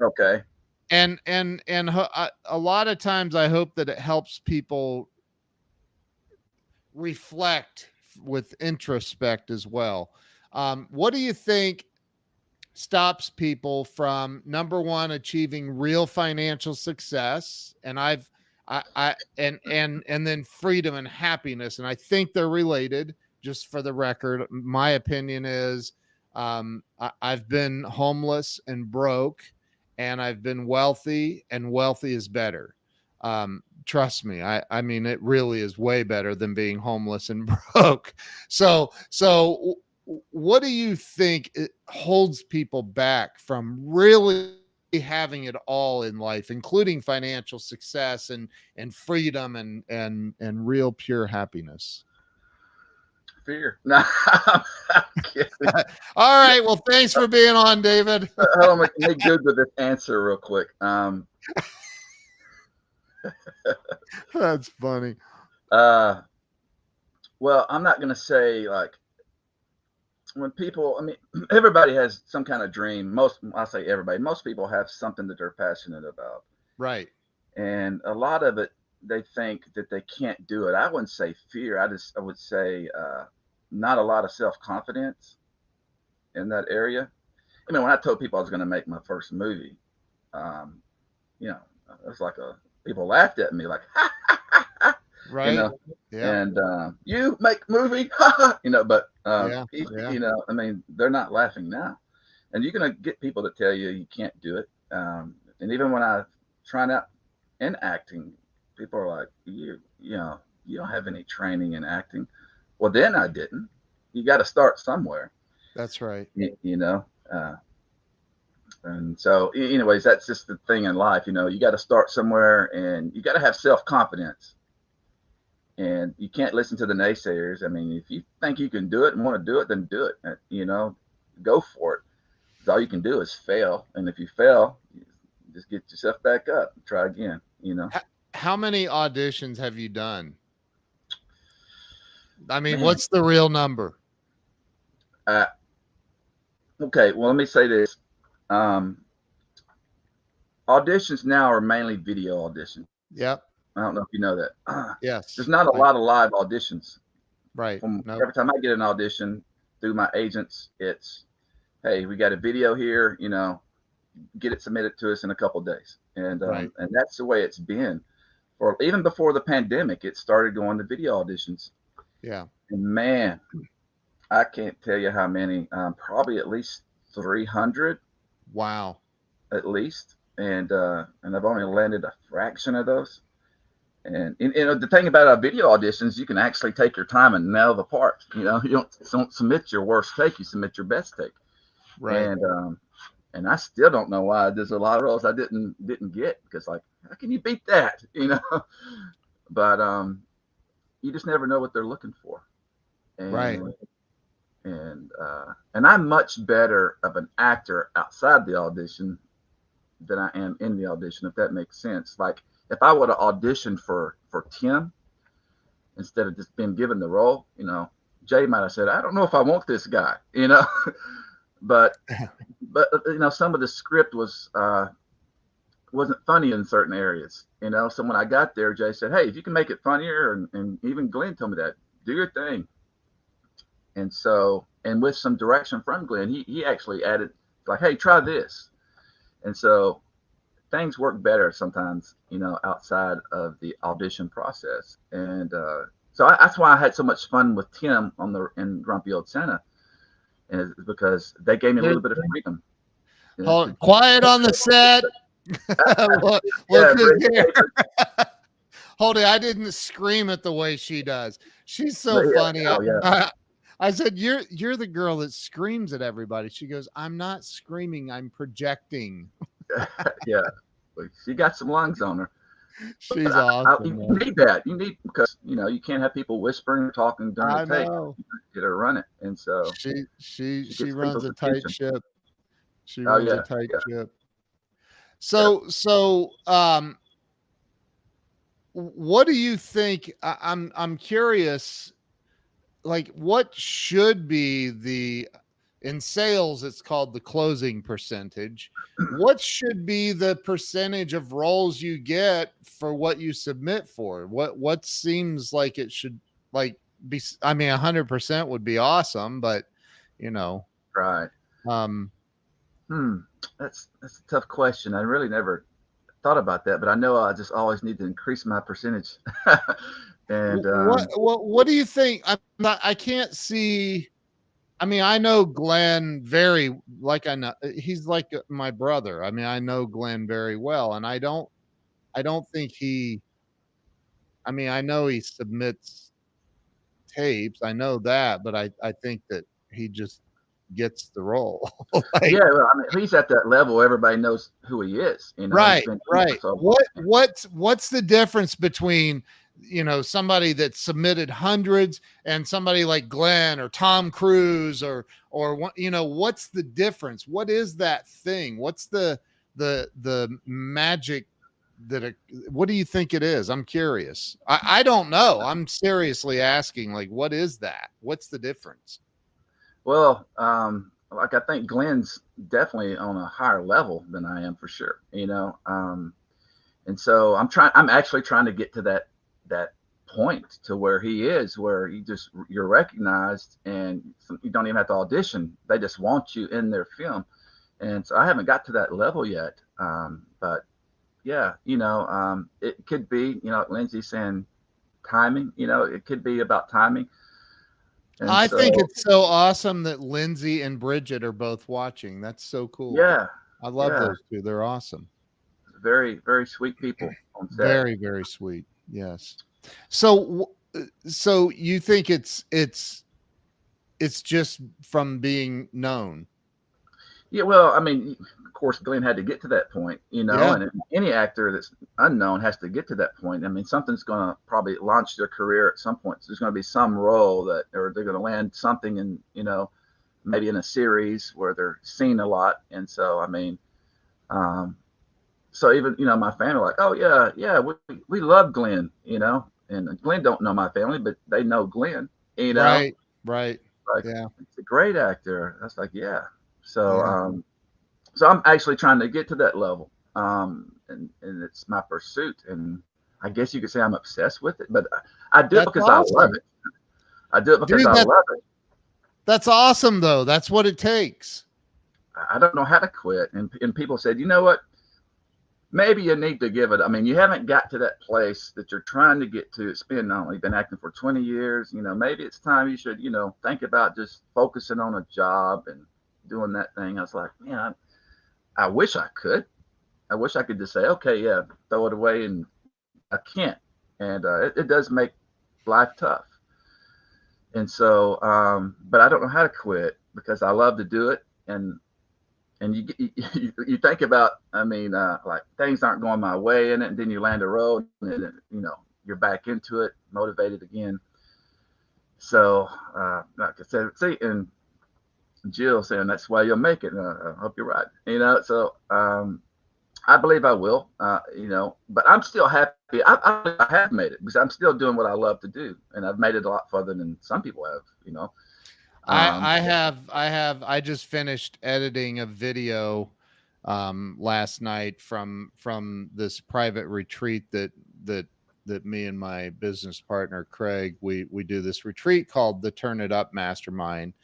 Okay. And a lot of times I hope that it helps people reflect with introspect as well. What do you think stops people from, number one, achieving real financial success? And and then freedom and happiness. And I think they're related. Just for the record, my opinion is, I've been homeless and broke, and I've been wealthy, and wealthy is better. Trust me. I mean, it really is way better than being homeless and broke. So what do you think it holds people back from really having it all in life, including financial success and freedom and real pure happiness? Fear. No, I'm kidding. All right. Well, thanks for being on, David. Hold on, make good with this answer real quick. That's funny. Well, I'm not gonna say like when people. I mean, everybody has some kind of dream. I say everybody. Most people have something that they're passionate about, Right. and a lot of it they think that they can't do it. I wouldn't say fear. I would say not a lot of self-confidence in that area. I mean, when I told people I was going to make my first movie, you know, it was like people laughed at me like, ha, ha, ha, ha. Right. You know? Yeah. And you make movie, you know, but you know, I mean, they're not laughing now. And you're going to get people that tell you can't do it. And even when I tried out in acting, people are like, you know, you don't have any training in acting. Well, then I didn't. You got to start somewhere. That's right. You know, and so anyways, that's just the thing in life. You know, you got to start somewhere, and you got to have self-confidence, and you can't listen to the naysayers. I mean, if you think you can do it and want to do it, then do it. You know, go for it. 'Cause all you can do is fail. And if you fail, just get yourself back up and try again, you know. How many auditions have you done? I mean, what's the real number? Okay, well, let me say this. Auditions now are mainly video auditions. Yep. I don't know if you know that. Yes. There's not a lot of live auditions. Right. Every time I get an audition through my agents, it's, hey, we got a video here, you know, get it submitted to us in a couple of days. And and that's the way it's been. For even before the pandemic, it started going to video auditions. Yeah. And man, I can't tell you how many, probably at least 300. Wow. At least. And I've only landed a fraction of those. And you know, the thing about our video auditions, you can actually take your time and nail the part. You know, you don't submit your worst take, you submit your best take. Right. And I still don't know why there's a lot of roles I didn't get, because like, how can you beat that? You know, but you just never know what they're looking for. And, right. And I'm much better of an actor outside the audition than I am in the audition, if that makes sense. Like if I would have auditioned for Tim instead of just being given the role, you know, Jay might have said, I don't know if I want this guy, you know. But you know, some of the script wasn't funny in certain areas, you know. So when I got there, Jay said, hey, if you can make it funnier, and even Glenn told me that, do your thing. And so, and with some direction from Glenn, he actually added like, hey, try this. And so things work better sometimes, you know, outside of the audition process. And so that's why I had so much fun with Tim in Grumpy Old Santa, is because they gave me a little bit of freedom. Hold, quiet on the set. look here. Hold it. I didn't scream it the way she does. She's so funny. I said, you're the girl that screams at everybody. She goes, I'm not screaming, I'm projecting. Yeah. She got some lungs on her. She's awesome. You need that. You need, because you know, you can't have people whispering or talking during the take. You get her to run it. And so she runs a tight ship. She runs a tight ship. So what do you think? I'm curious, like what should be in sales, it's called the closing percentage. What should be the percentage of roles you get for what you submit for? What seems like it should, like, be, I mean, 100% would be awesome, but you know, Right. um, That's a tough question. I really never thought about that, but I know I just always need to increase my percentage. And what do you think? I can't see. I mean, I know Glenn very, like, I know he's like my brother. I mean, I know Glenn very well, and I don't think he, I mean, I know he submits tapes. I know that, but I think that he just gets the role. yeah, Like, well, I mean, he's at that level. Everybody knows who he is. He's right, been doing it for right. so long. What's the difference between, you know, somebody that submitted hundreds and somebody like Glenn or Tom Cruise or what, you know, what's the difference? What is that thing? What's the magic that what do you think it is? I'm curious. I don't know. I'm seriously asking, like, what is that? What's the difference? Well, like I think Glenn's definitely on a higher level than I am for sure. And so I'm actually trying to get to that point to where he is, where you're recognized and you don't even have to audition. They just want you in their film. And so I haven't got to that level yet. But yeah, it could be, like Lindsay saying, timing, it could be about timing. And I so, think it's so awesome that Lindsay and Bridget are both watching. That's so cool. yeah, I love those two. They're awesome. very, very sweet people on set. Very, very sweet. Yes. So you think it's just from being known? Yeah, well, I mean, of course, Glenn had to get to that point, Yeah. and any actor that's unknown has to get to that point. I mean, something's going to probably launch their career at some point. So there's going to be some role or they're going to land something in, maybe in a series where they're seen a lot. And so, I mean, so even, my family are like, oh yeah, we love Glenn, and Glenn don't know my family, but they know Glenn, Right. like, Yeah. it's a great actor. That's like, yeah. So, Yeah. so I'm actually trying to get to that level. And it's my pursuit. And I guess you could say I'm obsessed with it, but I do it That's because I love awesome. it. I do it because Dude, I love it. that's awesome though. That's what it takes. I don't know how to quit. And people said, you know what? Maybe you need to give it. I mean, you haven't got to that place that you're trying to get to. It's been only been acting for 20 years. Maybe it's time you should, think about just focusing on a job and doing that thing. I was like, man, I wish I could. I wish I could just say, okay, yeah, throw it away, and I can't. And it does make life tough. And so, but I don't know how to quit because I love to do it. And you think about, I mean, like things aren't going my way in it, and then you land a road, and then, you're back into it, motivated again. So, like I said, see, and Jill saying that's why you'll make it. I hope you're right. So I believe I will. But I'm still happy. I have made it because I'm still doing what I love to do, and I've made it a lot further than some people have. I just finished editing a video last night from this private retreat that me and my business partner Craig, we do this retreat called the Turn It Up Mastermind,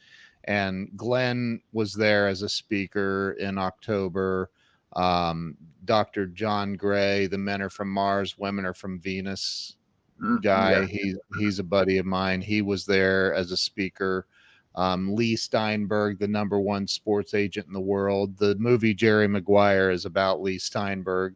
and Glenn was there as a speaker in October. Dr. John Gray, the Men Are From Mars, Women Are From Venus guy, Yeah. he's a buddy of mine. He was there as a speaker. Lee Steinberg, the #1 sports agent in the world. The movie Jerry Maguire is about Lee Steinberg,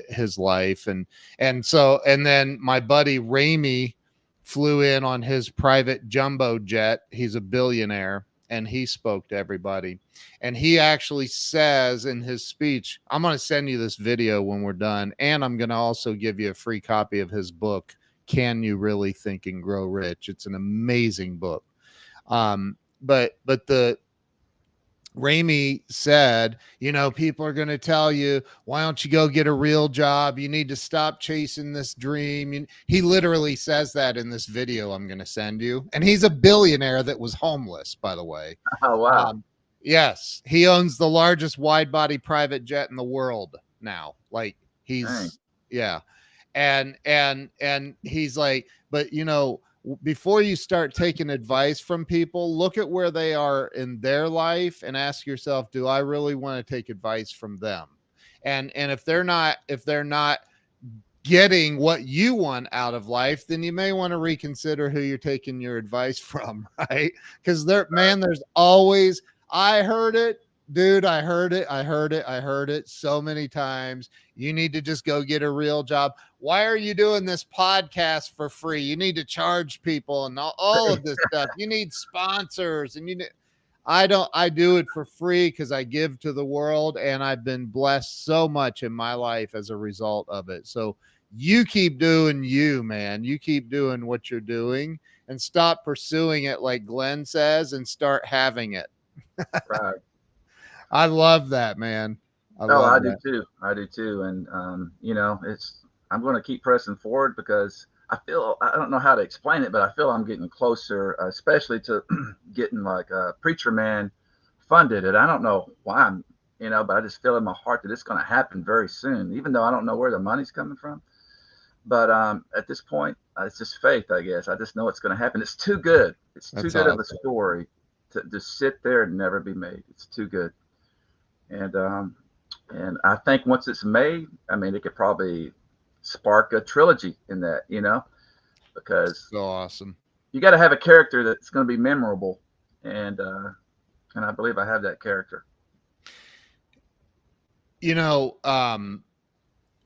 his life. And then my buddy Ramey flew in on his private jumbo jet. He's a billionaire, and he spoke to everybody. And he actually says in his speech, I'm going to send you this video when we're done, and I'm going to also give you a free copy of his book, Can You Really Think and Grow Rich? It's an amazing book. But the Ramey said, people are going to tell you, why don't you go get a real job? You need to stop chasing this dream. He literally says that in this video I'm going to send you. And he's a billionaire that was homeless, by the way. Oh, wow. Yes. He owns the largest wide body private jet in the world now. Like he's, Dang. yeah. And he's like, but before you start taking advice from people, look at where they are in their life and ask yourself, do I really want to take advice from them? And if they're not getting what you want out of life, then you may want to reconsider who you're taking your advice from, right? Because there's always, I heard it, dude, I heard it so many times. You need to just go get a real job. Why are you doing this podcast for free? You need to charge people and all of this stuff. You need sponsors, and I do it for free because I give to the world, and I've been blessed so much in my life as a result of it. So you keep doing you, man. You keep doing what you're doing and stop pursuing it like Glenn says and start having it. Right. I love that, man. I do too. I do too. And, I'm going to keep pressing forward because I don't know how to explain it, but I feel I'm getting closer, especially to getting like a Preacher Man funded. And I don't know why but I just feel in my heart that it's going to happen very soon, even though I don't know where the money's coming from. But at this point, it's just faith, I guess. I just know it's going to happen. It's too good. It's too good of a story to just sit there and never be made. It's too good. And I think once it's made, it could probably spark a trilogy in that, because so awesome. You got to have a character that's going to be memorable, and I believe I have that character.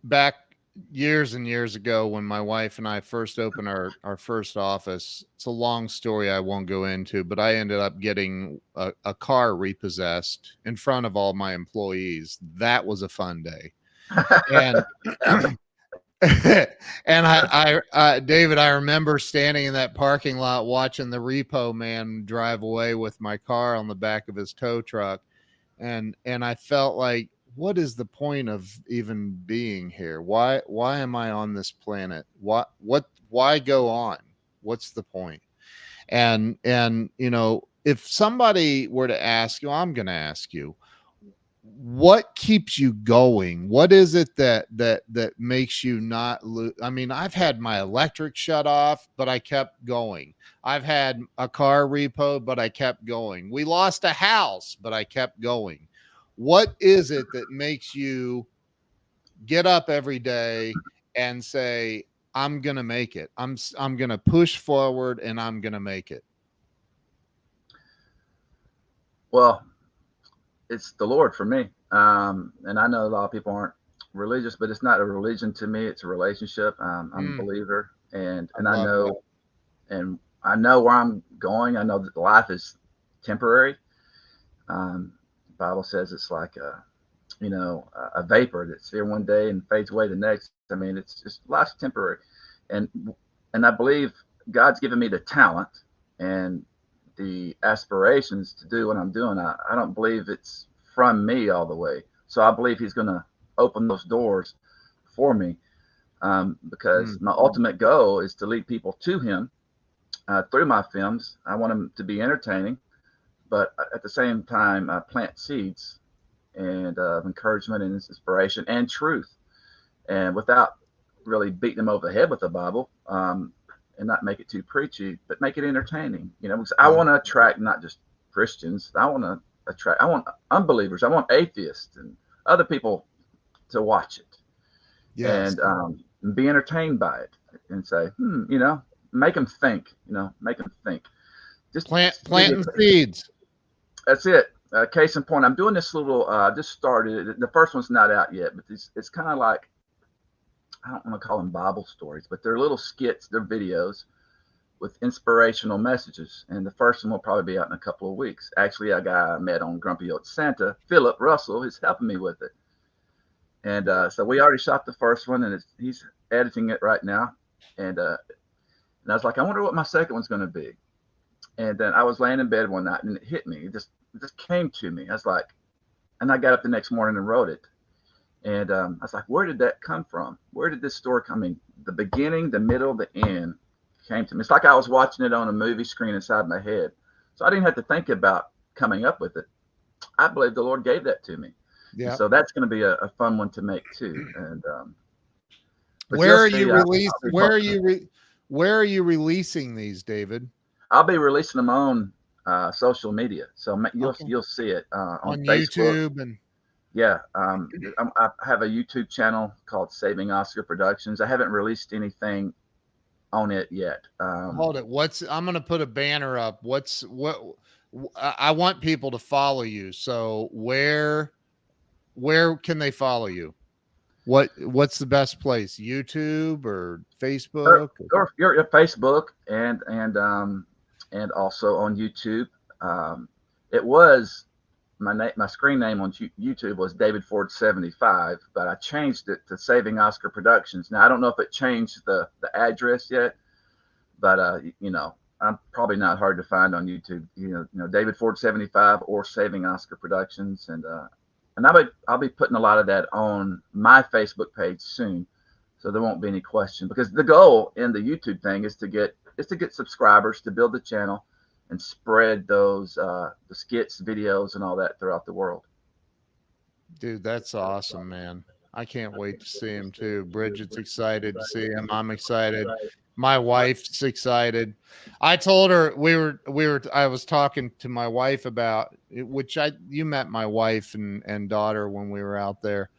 Back years and years ago when my wife and I first opened our first office, it's a long story I won't go into, but I ended up getting a car repossessed in front of all my employees. That was a fun day. And and David, I remember standing in that parking lot watching the repo man drive away with my car on the back of his tow truck. And I felt like, what is the point of even being here? Why am I on this planet? Why go on? What's the point? And if somebody were to ask you, I'm going to ask you, what keeps you going? What is it that makes you not lose? I've had my electric shut off, but I kept going. I've had a car repo, but I kept going. We lost a house, but I kept going. What is it that makes you get up every day and say, I'm going to make it. I'm going to push forward and I'm going to make it? Well, it's the Lord for me. And I know a lot of people aren't religious, but it's not a religion to me. It's a relationship. I'm a believer, and I know that. And I know where I'm going. I know that life is temporary. The Bible says it's like a vapor that's here one day and fades away the next. It's just life's temporary, and I believe God's given me the talent and the aspirations to do what I'm doing. I don't believe it's from me all the way. So I believe he's going to open those doors for me, because my ultimate goal is to lead people to him through my films. I want them to be entertaining, but at the same time, plant seeds and encouragement and inspiration and truth, and without really beating them over the head with the Bible, and not make it too preachy, but make it entertaining. Because I want to attract not just Christians. I want unbelievers. I want atheists and other people to watch it, and be entertained by it, and say, make them think. Make them think. Just planting seeds. That's it. Case in point, I'm doing this little. Just started. The first one's not out yet, but it's kind of like, I don't want to call them Bible stories, but they're little skits, they're videos with inspirational messages. And the first one will probably be out in a couple of weeks. Actually, a guy I met on Grumpy Old Santa, Philip Russell, is helping me with it. And so we already shot the first one, and he's editing it right now. And I was like, I wonder what my second one's going to be. And then I was laying in bed one night, and it hit me. It just came to me. I was like, and I got up the next morning and wrote it. And I was like, where did that come from? Where did this story come in? The beginning, the middle, the end came to me. It's like I was watching it on a movie screen inside my head. So I didn't have to think about coming up with it. I believe the Lord gave that to me. Yeah. So that's going to be a fun one to make too. And where are you releasing? where are you releasing these, David? I'll be releasing them on social media, so Okay. you'll see it on On Facebook. YouTube and Yeah, I have a YouTube channel called Saving Oscar Productions. I haven't released anything on it yet. hold it. I'm going to put a banner up. I want people to follow you. So where can they follow you? What's the best place? YouTube or Facebook? Your Facebook and also on YouTube. It was my screen name on YouTube was David Ford 75, but I changed it to Saving Oscar Productions. Now I don't know if it changed the address yet, but I'm probably not hard to find on YouTube. David Ford 75 or Saving Oscar Productions, and I'll be putting a lot of that on my Facebook page soon, so there won't be any question, because the goal in the YouTube thing is to get subscribers, to build the channel and spread those the skits, videos, and all that throughout the world. Dude, that's awesome, man. I can't wait to see him too. Bridget's excited to see him. I'm excited. My wife's excited. I told her I was talking to my wife about it, you met my wife and daughter when we were out there.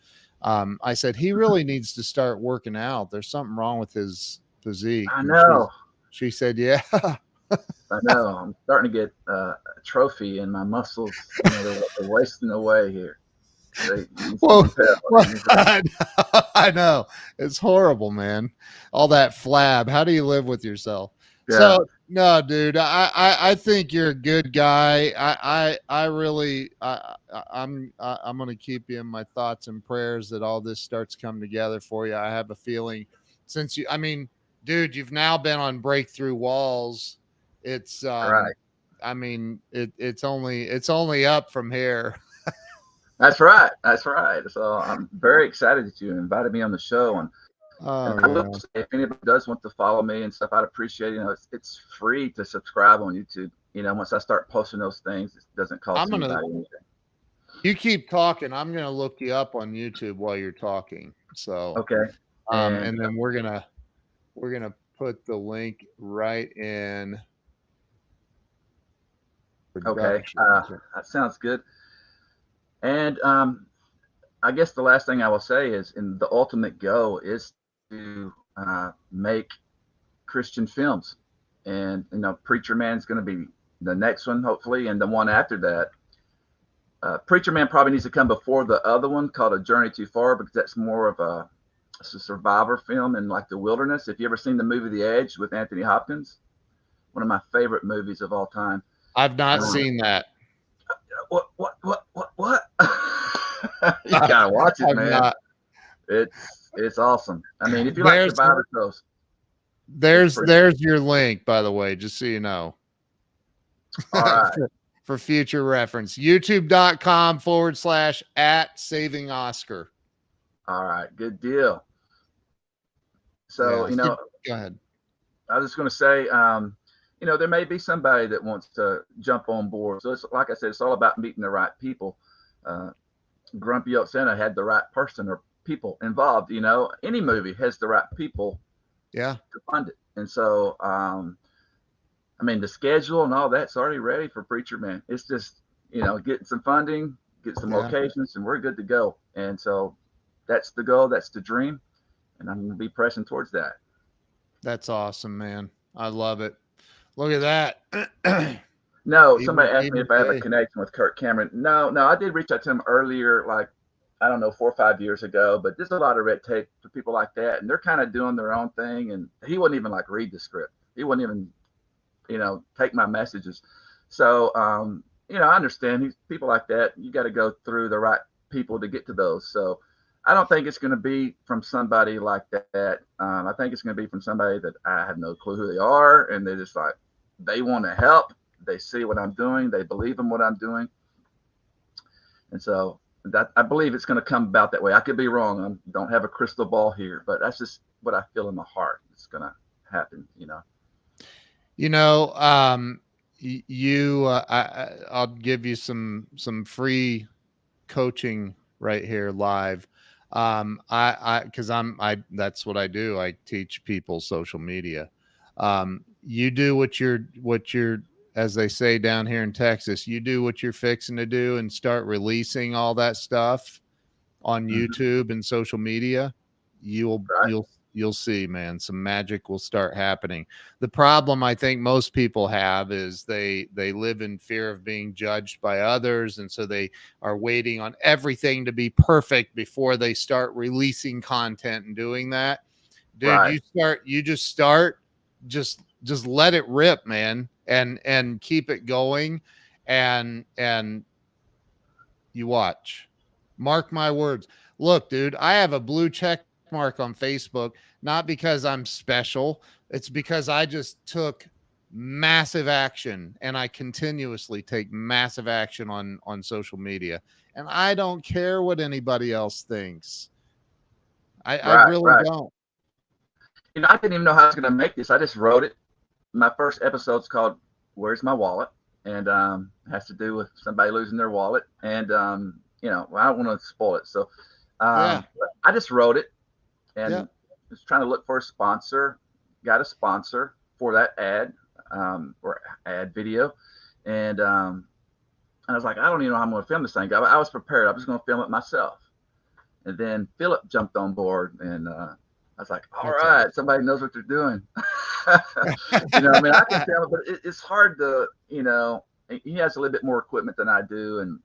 I said, he really needs to start working out. There's something wrong with his physique. I know. She said, yeah. I know. I'm starting to get a trophy in my muscles. They're wasting away here. Well, I know. It's horrible, man. All that flab. How do you live with yourself? Yeah. So no, dude, I think you're a good guy. I'm going to keep you in my thoughts and prayers that all this starts coming together for you. I have a feeling dude, you've now been on Breakthrough Walls. It's right. I mean, it's only up from here. That's right. So I'm very excited that you invited me on the show, and I will say, if anybody does want to follow me and stuff, I'd appreciate it. It's free to subscribe on YouTube. Once I start posting those things, it doesn't cost anybody anything. You keep talking. I'm gonna look you up on YouTube while you're talking. So okay, and then we're gonna put the link right in. Okay, that sounds good. And I guess the last thing I will say is, the ultimate goal is to make Christian films, and Preacher Man's going to be the next one, hopefully, and the one after that. Preacher Man probably needs to come before the other one called A Journey Too Far, because that's more of a survivor film in like the wilderness. If you ever seen the movie The Edge with Anthony Hopkins, one of my favorite movies of all time. I've not seen that. What? You gotta watch it, man. Not. It's awesome. I mean, if you like survivor shows, there's your link, by the way, just so you know. All right. for future reference, youtube.com/@Saving Oscar. All right, good deal. So go ahead. I was just going to say, there may be somebody that wants to jump on board. So it's like I said, it's all about meeting the right people. Grumpy Old Santa had the right person or people involved. Any movie has the right people, to fund it. And so, the schedule and all that's already ready for Preacher Man. It's just, getting some funding, get some locations, and we're good to go. And so that's the goal. That's the dream. And I'm going to be pressing towards that. That's awesome, man. I love it. Look at that. No, somebody asked me if I have a connection with Kirk Cameron. No, I did reach out to him earlier, like, I don't know, 4 or 5 years ago, but there's a lot of red tape for people like that. And they're kind of doing their own thing. And he wouldn't even read the script. He wouldn't even, take my messages. So, I understand people like that. You got to go through the right people to get to those. So I don't think it's going to be from somebody like that. I think it's going to be from somebody that I have no clue who they are. And they're just they want to help. They see what I'm doing. They believe in what I'm doing. And so I believe it's going to come about that way. I could be wrong. I don't have a crystal ball here, but that's just what I feel in my heart. It's going to happen, I'll give you some free coaching right here live. That's what I do. I teach people social media. You do what you're, as they say down here in Texas, you do what you're fixing to do and start releasing all that stuff on YouTube and social media. You'll Right. you'll see, man, some magic will start happening. The problem I think most people have is they live in fear of being judged by others, and so they are waiting on everything to be perfect before they start releasing content and doing that. Dude, Right. you just start, just let it rip, man, and keep it going, and you watch. Mark my words. Look, dude, I have a blue check mark on Facebook, not because I'm special. It's because I just took massive action, and I continuously take massive action on social media. And I don't care what anybody else thinks. I Right. really Right. don't. I didn't even know how I was going to make this. I just wrote it. My first episode's called "Where's My Wallet," and has to do with somebody losing their wallet. And well, I don't want to spoil it, so Yeah. I just wrote it and Yeah. was trying to look for a sponsor. Got a sponsor for that ad or ad video, and I was like, I don't even know how I'm going to film this thing. I was prepared. I was going to film it myself. And then Philip jumped on board, and I was like, all That's right, awesome. somebody knows what they're doing. I mean, I can tell it, but it's hard to, he has a little bit more equipment than I do. And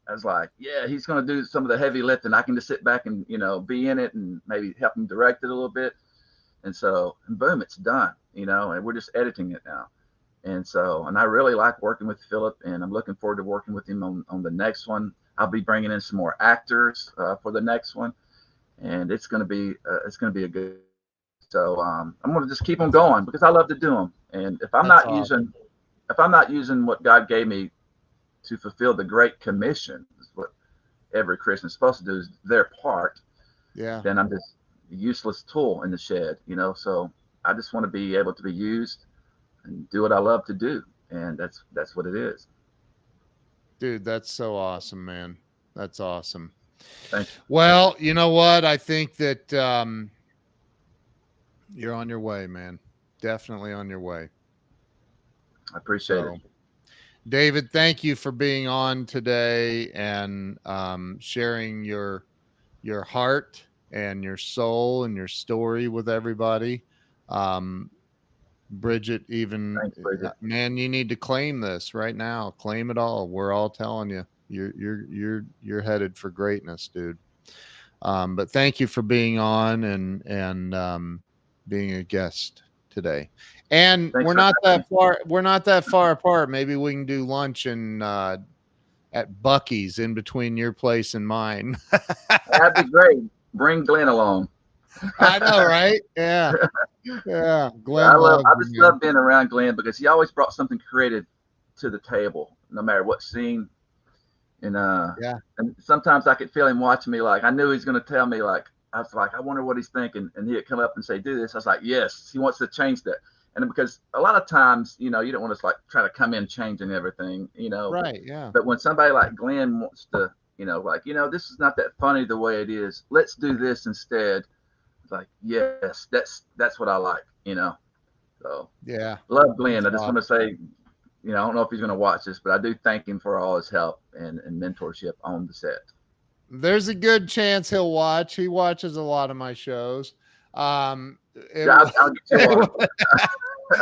I was like, yeah, he's going to do some of the heavy lifting. I can just sit back and, be in it and maybe help him direct it a little bit. And so, and boom, it's done, and we're just editing it now. And so, and I really like working with Philip, and I'm looking forward to working with him on the next one. I'll be bringing in some more actors for the next one, and it's going to be a good. So I'm going to just keep them going because I love to do them. And if I'm That's not awesome. using what God gave me to fulfill the Great Commission, is what every Christian is supposed to do, is their part. Yeah. Then I'm just a useless tool in the shed, So I just want to be able to be used and do what I love to do, and that's what it is. Dude, that's so awesome, man. That's awesome. Thank you. Well, you know what? I think that you're on your way, man. Definitely on your way. I appreciate it. David, thank you for being on today and sharing your heart and your soul and your story with everybody. Bridget, even Thanks, Bridget. man, you need to claim this right now. Claim it all. We're all telling you, you're headed for greatness, dude. But thank you for being on and being a guest today. And Thanks we're for not having that far. We're not that far apart. Maybe we can do lunch and at Bucky's in between your place and mine. That'd be great. Bring Glenn along. I know, right? Yeah, yeah. Glenn I loves just you, man. love being around Glenn because he always brought something creative to the table, no matter what scene. And Yeah. and sometimes I could feel him watching me. Like I knew he's going to tell me. Like I was like, I wonder what he's thinking, and he'd come up and say, "Do this." I was like, "Yes." He wants to change that, and because a lot of times, you don't want to like try to come in changing everything, Right. Yeah. But when somebody like Glenn wants to, this is not that funny the way it is. Let's do this instead. It's like, yes, that's what I like, So Yeah. love Glenn. That's I just want to say, I don't know if he's going to watch this, but I do thank him for all his help and mentorship on the set. There's a good chance he'll watch. He watches a lot of my shows. It, Yeah, I'll get you water.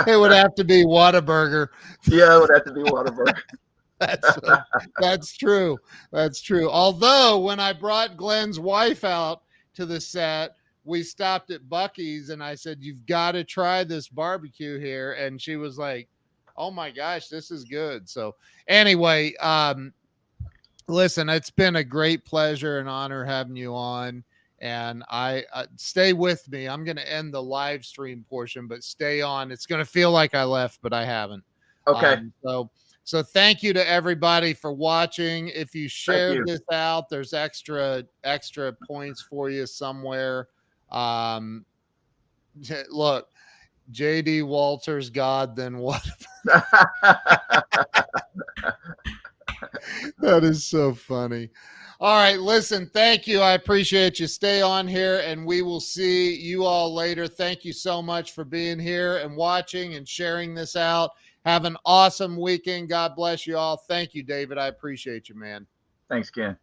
it would have to be Whataburger. Yeah, it would have to be Whataburger. That's true. That's true. Although when I brought Glenn's wife out to the set, we stopped at Bucky's and I said, "You've got to try this barbecue here." And she was like, "Oh my gosh, this is good." So anyway, listen, it's been a great pleasure and honor having you on. And I stay with me. I'm going to end the live stream portion, but stay on. It's going to feel like I left, but I haven't. Okay. So thank you to everybody for watching. If you shared this out, there's extra points for you somewhere. Look, JD Walters, God, then what? That is so funny. All right, listen, thank you. I appreciate you. Stay on here, and we will see you all later. Thank you so much for being here and watching and sharing this out. Have an awesome weekend. God bless you all. Thank you, David. I appreciate you, man. Thanks, Ken.